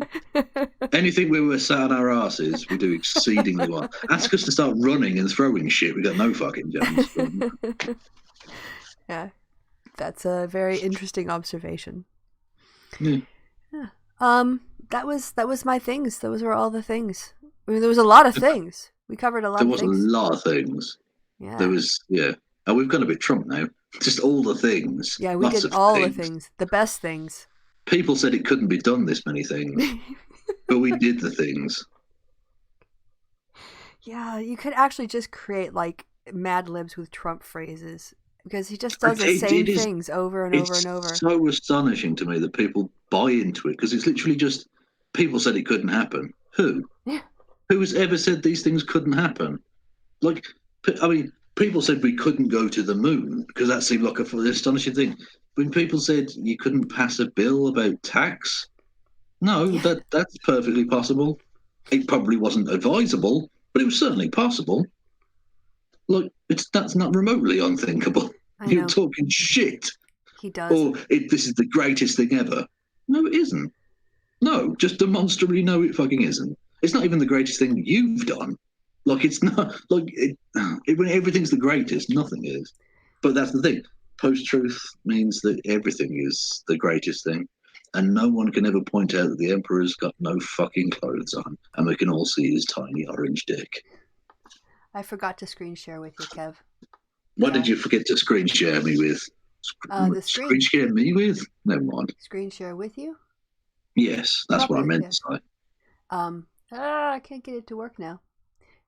anything where we're sat on our asses, we do exceedingly well. Ask us to start running and throwing shit, we got no fucking chance. Yeah, that's a very interesting observation. Yeah. Yeah. That was my things. Those were all the things. I mean, there was a lot of things. We covered a lot There of was a things. lot of things. There Yeah. was, yeah. And we've gone a bit Trump now. Just all the things. Yeah, we Lots did of all the things. things. The best things. People said it couldn't be done this many things, but we did the things. Yeah, you could actually just create like Mad Libs with Trump phrases because he just does the same things over and over It's and over. so astonishing to me that people buy into it because it's literally just people said it couldn't happen. Who? Yeah. Who has ever said these things couldn't happen? Like, I mean, people said we couldn't go to the moon because that seemed like an astonishing thing. When people said you couldn't pass a bill about tax, no, Yeah. that's perfectly possible. It probably wasn't advisable, but it was certainly possible. Like, that's not remotely unthinkable. I You're know. talking shit. He does. Or this is the greatest thing ever. No, it isn't. No, just demonstrably no, it fucking isn't. It's not even the greatest thing you've done. Like, it's not, like, when everything's the greatest, nothing is. But that's the thing. Post-truth means that everything is the greatest thing. And no one can ever point out that the Emperor's got no fucking clothes on, and we can all see his tiny orange dick. I forgot to screen share with you, Kev. What did you forget to screen share me with? The screen. Screen share me with? Never mind. Screen share with you? Yes, that's Probably, what I meant yeah. to say. I can't get it to work now.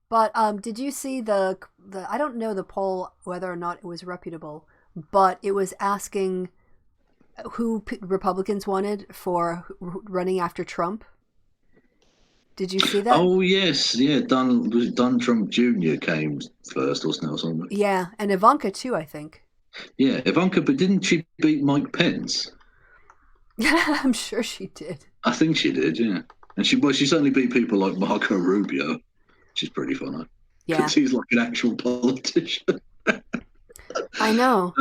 But did you see the I don't know the poll whether or not it was reputable, but it was asking who Republicans wanted for running after Trump. Did you see that? Oh yes, yeah. Don Trump Jr. came first, wasn't it, or something? Yeah, and Ivanka too, I think. Yeah, Ivanka, but didn't she beat Mike Pence? I'm sure she did. I think she did, yeah. And she certainly beat people like Marco Rubio, which is pretty funny. Yeah, because he's like an actual politician. I know.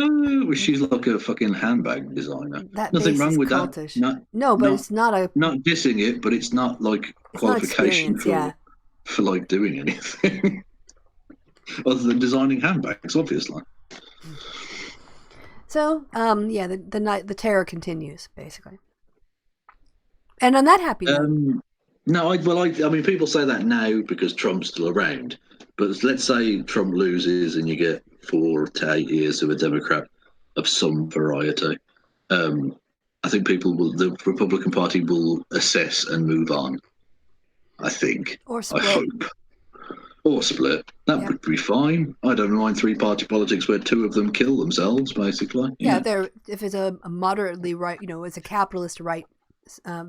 She's like a fucking handbag designer. That Nothing base wrong is with cultish. that. No, but it's not a. Not dissing it, but it's not like It's not qualification experience, for like doing anything other than designing handbags, obviously. So, yeah, the terror continues basically. And on that happy note. No, I mean, people say that now because Trump's still around. But let's say Trump loses and you get 4 to 8 years of a Democrat of some variety. I think the Republican Party will assess and move on. I think. Or split. I hope. Or split. That would be fine. I don't mind 3-party politics where 2 of them kill themselves, basically. Yeah, if it's a moderately right, it's a capitalist right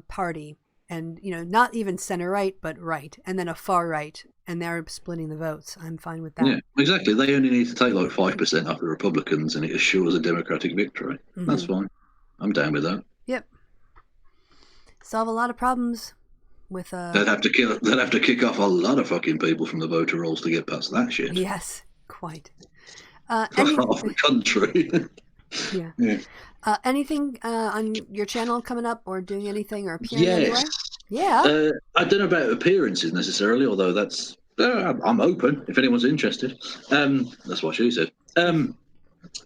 party, and not even center right, but right, and then a far right, and they're splitting the votes. I'm fine with that. Yeah, exactly. They only need to take like 5% off the Republicans, and it assures a Democratic victory. Mm-hmm. That's fine. I'm down with that. Yep. Solve a lot of problems with They'd have to kick off a lot of fucking people from the voter rolls to get past that shit. Yes, quite. Half the country. Yeah. Anything on your channel coming up, or doing anything, or appearing anywhere? Yeah. I don't know about appearances necessarily, although that's I'm open if anyone's interested. That's what she said.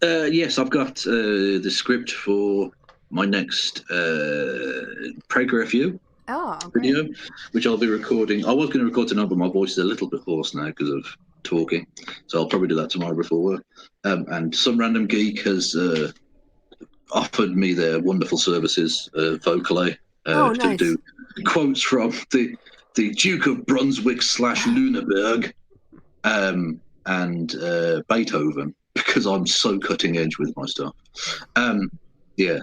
Yes, I've got the script for my next Preg review video, which I'll be recording. I was going to record tonight, but my voice is a little bit hoarse now because of talking, so I'll probably do that tomorrow before work. And some random geek has offered me their wonderful services vocally to do quotes from the Duke of Brunswick / Lüneburg and Beethoven, because I'm so cutting edge with my stuff.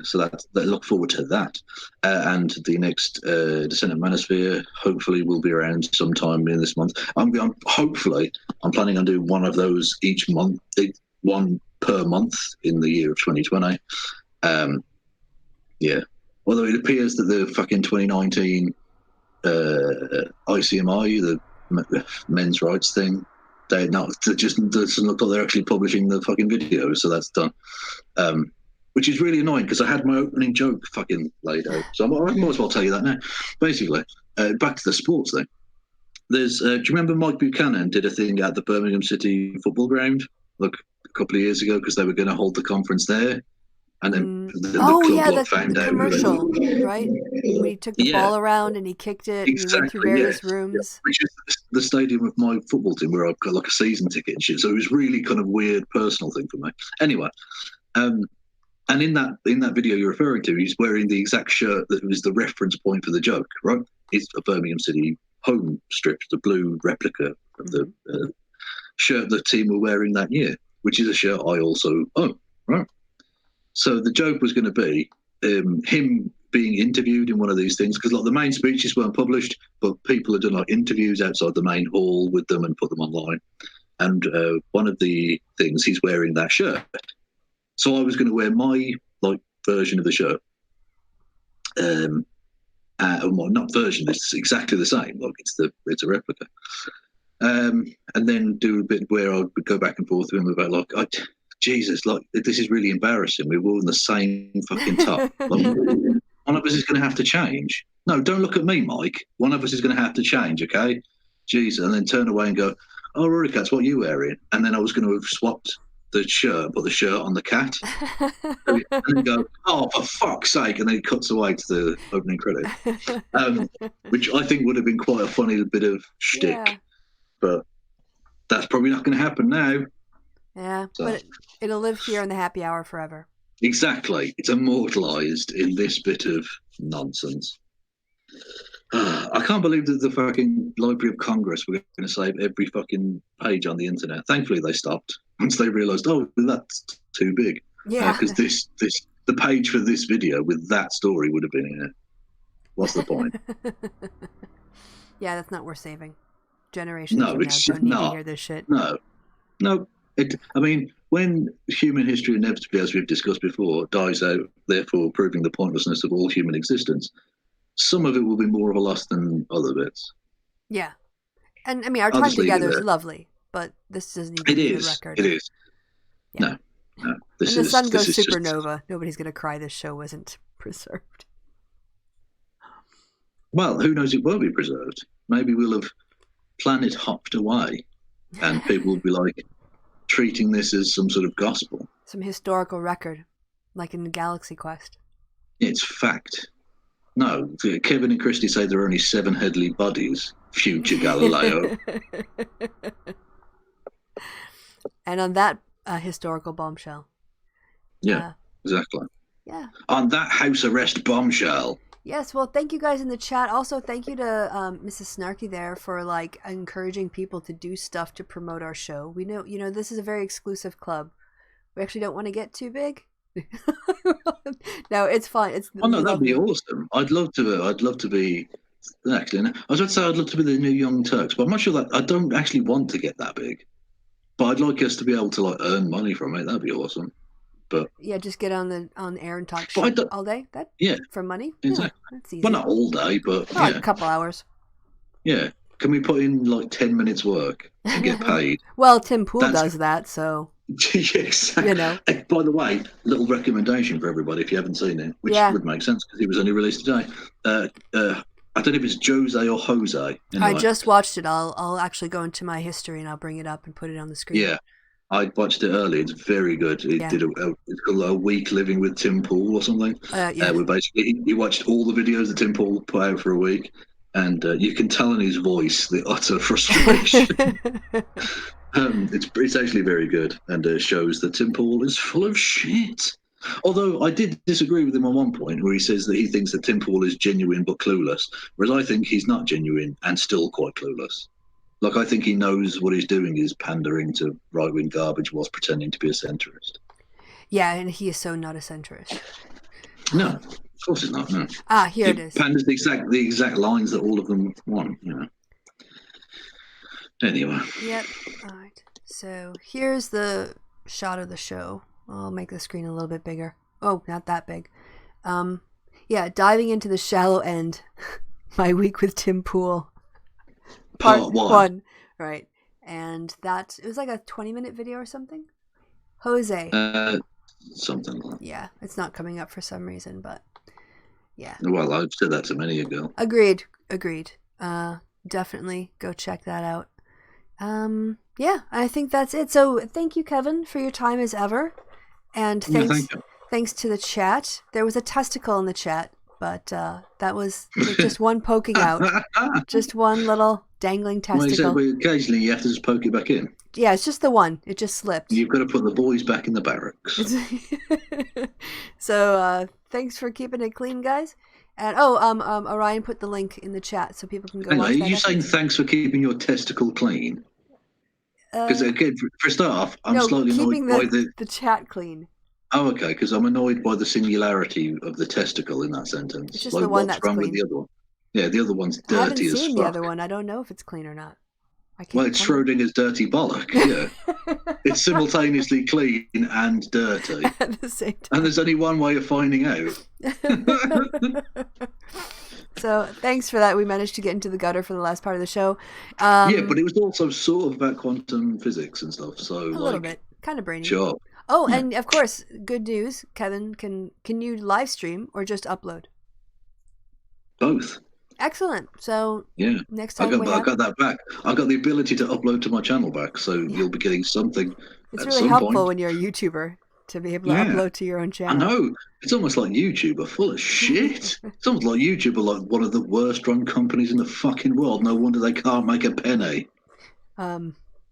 So that look forward to that. And the next Descent of Manosphere hopefully will be around sometime in this month. I'm planning on doing one of those each month, one per month in the year of 2020. Although it appears that the fucking 2019 ICMI, the men's rights thing, doesn't look like they're actually publishing the fucking video, so that's done. Which is really annoying because I had my opening joke fucking laid out. So I might as well tell you that now. Basically, back to the sports thing. There's, do you remember Mike Buchanan did a thing at the Birmingham City football ground, like a couple of years ago because they were going to hold the conference there, and then the club found the out commercial, right? When he took the ball around and he kicked it, and he went through various rooms. Which is the stadium of my football team where I've got like a season ticket and shit. So it was really kind of weird personal thing for me. Anyway, and in that video you're referring to, he's wearing the exact shirt that was the reference point for the joke, right? It's a Birmingham City home strip, the blue replica of the shirt the team were wearing that year, which is a shirt I also own, right? So the joke was going to be him being interviewed in one of these things, because like the main speeches weren't published, but people had done like interviews outside the main hall with them and put them online. And one of the things, he's wearing that shirt. So I was going to wear my like version of the shirt. Well, not version, it's exactly the same. Like it's a replica. And then do a bit where I would go back and forth with him about like, Jesus, like this is really embarrassing. We're all in the same fucking top. Like, one of us is going to have to change. No, don't look at me, Mike. One of us is going to have to change, okay? Jesus, and then turn away and go, oh, Rory, Cat's what are you wearing? And then I was going to have swapped the shirt, put the shirt on the cat, and then go, oh, for fuck's sake, and then it cuts away to the opening credit, which I think would have been quite a funny bit of shtick, but that's probably not going to happen now. Yeah, so. But it'll live here in the happy hour forever. Exactly. It's immortalised in this bit of nonsense. I can't believe that the fucking Library of Congress were going to save every fucking page on the internet. Thankfully, they stopped once they realised, oh, that's too big. Yeah. Because the page for this video with that story would have been in it. What's the point? Yeah, that's not worth saving. Generations from now don't need to hear this shit. No. I mean, when human history inevitably, as we've discussed before, dies out, therefore proving the pointlessness of all human existence, some of it will be more of a loss than other bits. Yeah. And, I mean, our time together is lovely, but this doesn't need to be the record. It is. Yeah. No. When the sun goes supernova, nobody's going to cry this show wasn't preserved. Well, who knows, it won't be preserved. Maybe we'll have planet hopped away and people will be like, treating this as some sort of gospel. Some historical record, like in the Galaxy Quest. It's fact. No, Kevin and Kristi say there are only 7 headly bodies, future Galileo. And on that historical bombshell. Yeah, exactly. Yeah. On that house arrest bombshell. Yes, well, thank you guys in the chat. Also, thank you to Mrs. Snarky there for like encouraging people to do stuff to promote our show. We know, this is a very exclusive club. We actually don't want to get too big. No, it's fine. No, that'd be awesome. I'd love to be. Actually, I was about to say I'd love to be the new Young Turks, but I'm not sure that I don't actually want to get that big. But I'd like us to be able to like earn money from it. That'd be awesome. But yeah, just get on air and talk shit all day. For money. Exactly. Yeah, that's easy. Well, not all day, but like a couple hours. Yeah. Can we put in like 10 minutes work and get paid? Well, Tim Pool does that, so. Yes. By the way, little recommendation for everybody if you haven't seen it, which would make sense because it was only released today. I don't know if it's Jose or Jose. Anyway. I just watched it. I'll actually go into my history and I'll bring it up and put it on the screen. Yeah. I watched it early. It's very good. It did it's called A Week Living with Tim Pool or something. Where basically he watched all the videos that Tim Pool put out for a week, and you can tell in his voice the utter frustration. It's actually very good, and shows that Tim Pool is full of shit. Although I did disagree with him on one point where he says that he thinks that Tim Pool is genuine but clueless, whereas I think he's not genuine and still quite clueless. Like, I think he knows what he's doing is pandering to right-wing garbage whilst pretending to be a centrist. Yeah, and he is so not a centrist. No, of course he's not, no. Here it is. He panders the exact lines that all of them want, Anyway. Yep, all right. So, here's the shot of the show. I'll make the screen a little bit bigger. Oh, not that big. Diving into the shallow end. My week with Tim Pool. Part one. Right. And it was like a 20-minute video or something. Jose. Something like that. Yeah, it's not coming up for some reason, but yeah. Well, I've said that to many ago. Agreed. Definitely go check that out. Yeah, I think that's it. So thank you, Kevin, for your time as ever. And Yeah, thanks, thank you. thanks to the chat. There was a testicle in the chat, but that was just one poking out. Just one little dangling Well, he said, testicle. well, occasionally you have to just poke it back in. Yeah, it's just the one. It just slipped. You've got to put the boys back in the barracks. So thanks for keeping it clean, guys. And Orion put the link in the chat so people can go Hang watch on, are that you saying episode. thanks for keeping your testicle clean? Because again, for a start off, I'm No, slightly annoyed keeping by the. the chat clean. Oh, okay, because I'm annoyed by the singularity of the testicle in that sentence. It's just Like, the one what's that's wrong with clean. the other one? Yeah, the other one's I haven't dirty as seen the fuck. other one. I don't know if it's clean or not. I can't. Well, it's Schrodinger's dirty bollock. Yeah, it's simultaneously clean and dirty, at the same time. and there's only one way of finding out. So thanks for that. We managed to get into the gutter for the last part of the show. Yeah, but it was also sort of about quantum physics and stuff. So a little bit, kind of brainy. Sure. Oh, Yeah. and of course, good news, Kevin. Can you live stream or just upload? Both. Excellent. So Yeah. next time I got that back. I got the ability to upload to my channel back, so you'll be getting something it's at really some helpful point. when you're a YouTuber to be able to Yeah. upload to your own I channel. know. It's almost like YouTube are full of shit. It's almost like YouTube are like one of the worst run companies in the fucking world. No wonder they can't make a penny.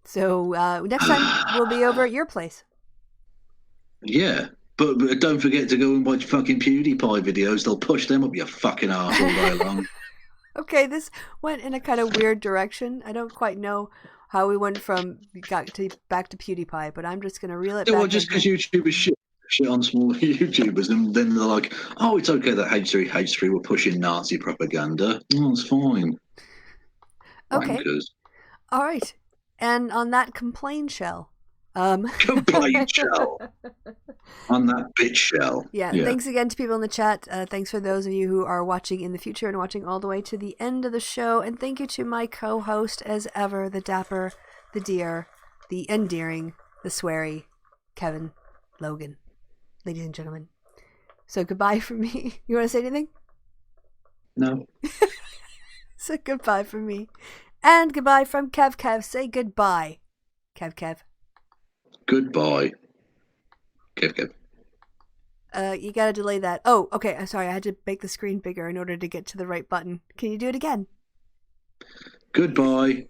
So next time we'll be over at your place. Yeah. But don't forget to go and watch fucking PewDiePie videos. They'll push them up your fucking arse all day long. Okay, this went in a kind of weird direction. I don't quite know how we went from back to PewDiePie, but I'm just gonna reel it Yeah, back. well, just because YouTube is shit on small YouTubers, and then they're like, oh, it's okay that H3 were pushing Nazi propaganda. Oh, it's fine. Okay. Wankers. All right. And on that complaint shell. Complaint shell. On that bitch shell. Yeah, thanks again to people in the chat. Thanks for those of you who are watching in the future and watching all the way to the end of the show. And thank you to my co-host, as ever, the dapper, the dear, the endearing, the sweary, Kevin Logan. Ladies and gentlemen. So goodbye from me. You want to say anything? No. So goodbye from me. And goodbye from Kev. Say goodbye, Kev. Goodbye. Kev. You gotta delay that. Oh, okay. I'm sorry. I had to make the screen bigger in order to get to the right button. Can you do it again? Goodbye.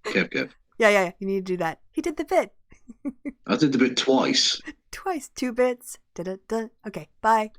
Kev. Yeah. You need to do that. He did the bit. I did the bit twice. Twice. 2 bits. Da-da-da. Okay. Bye.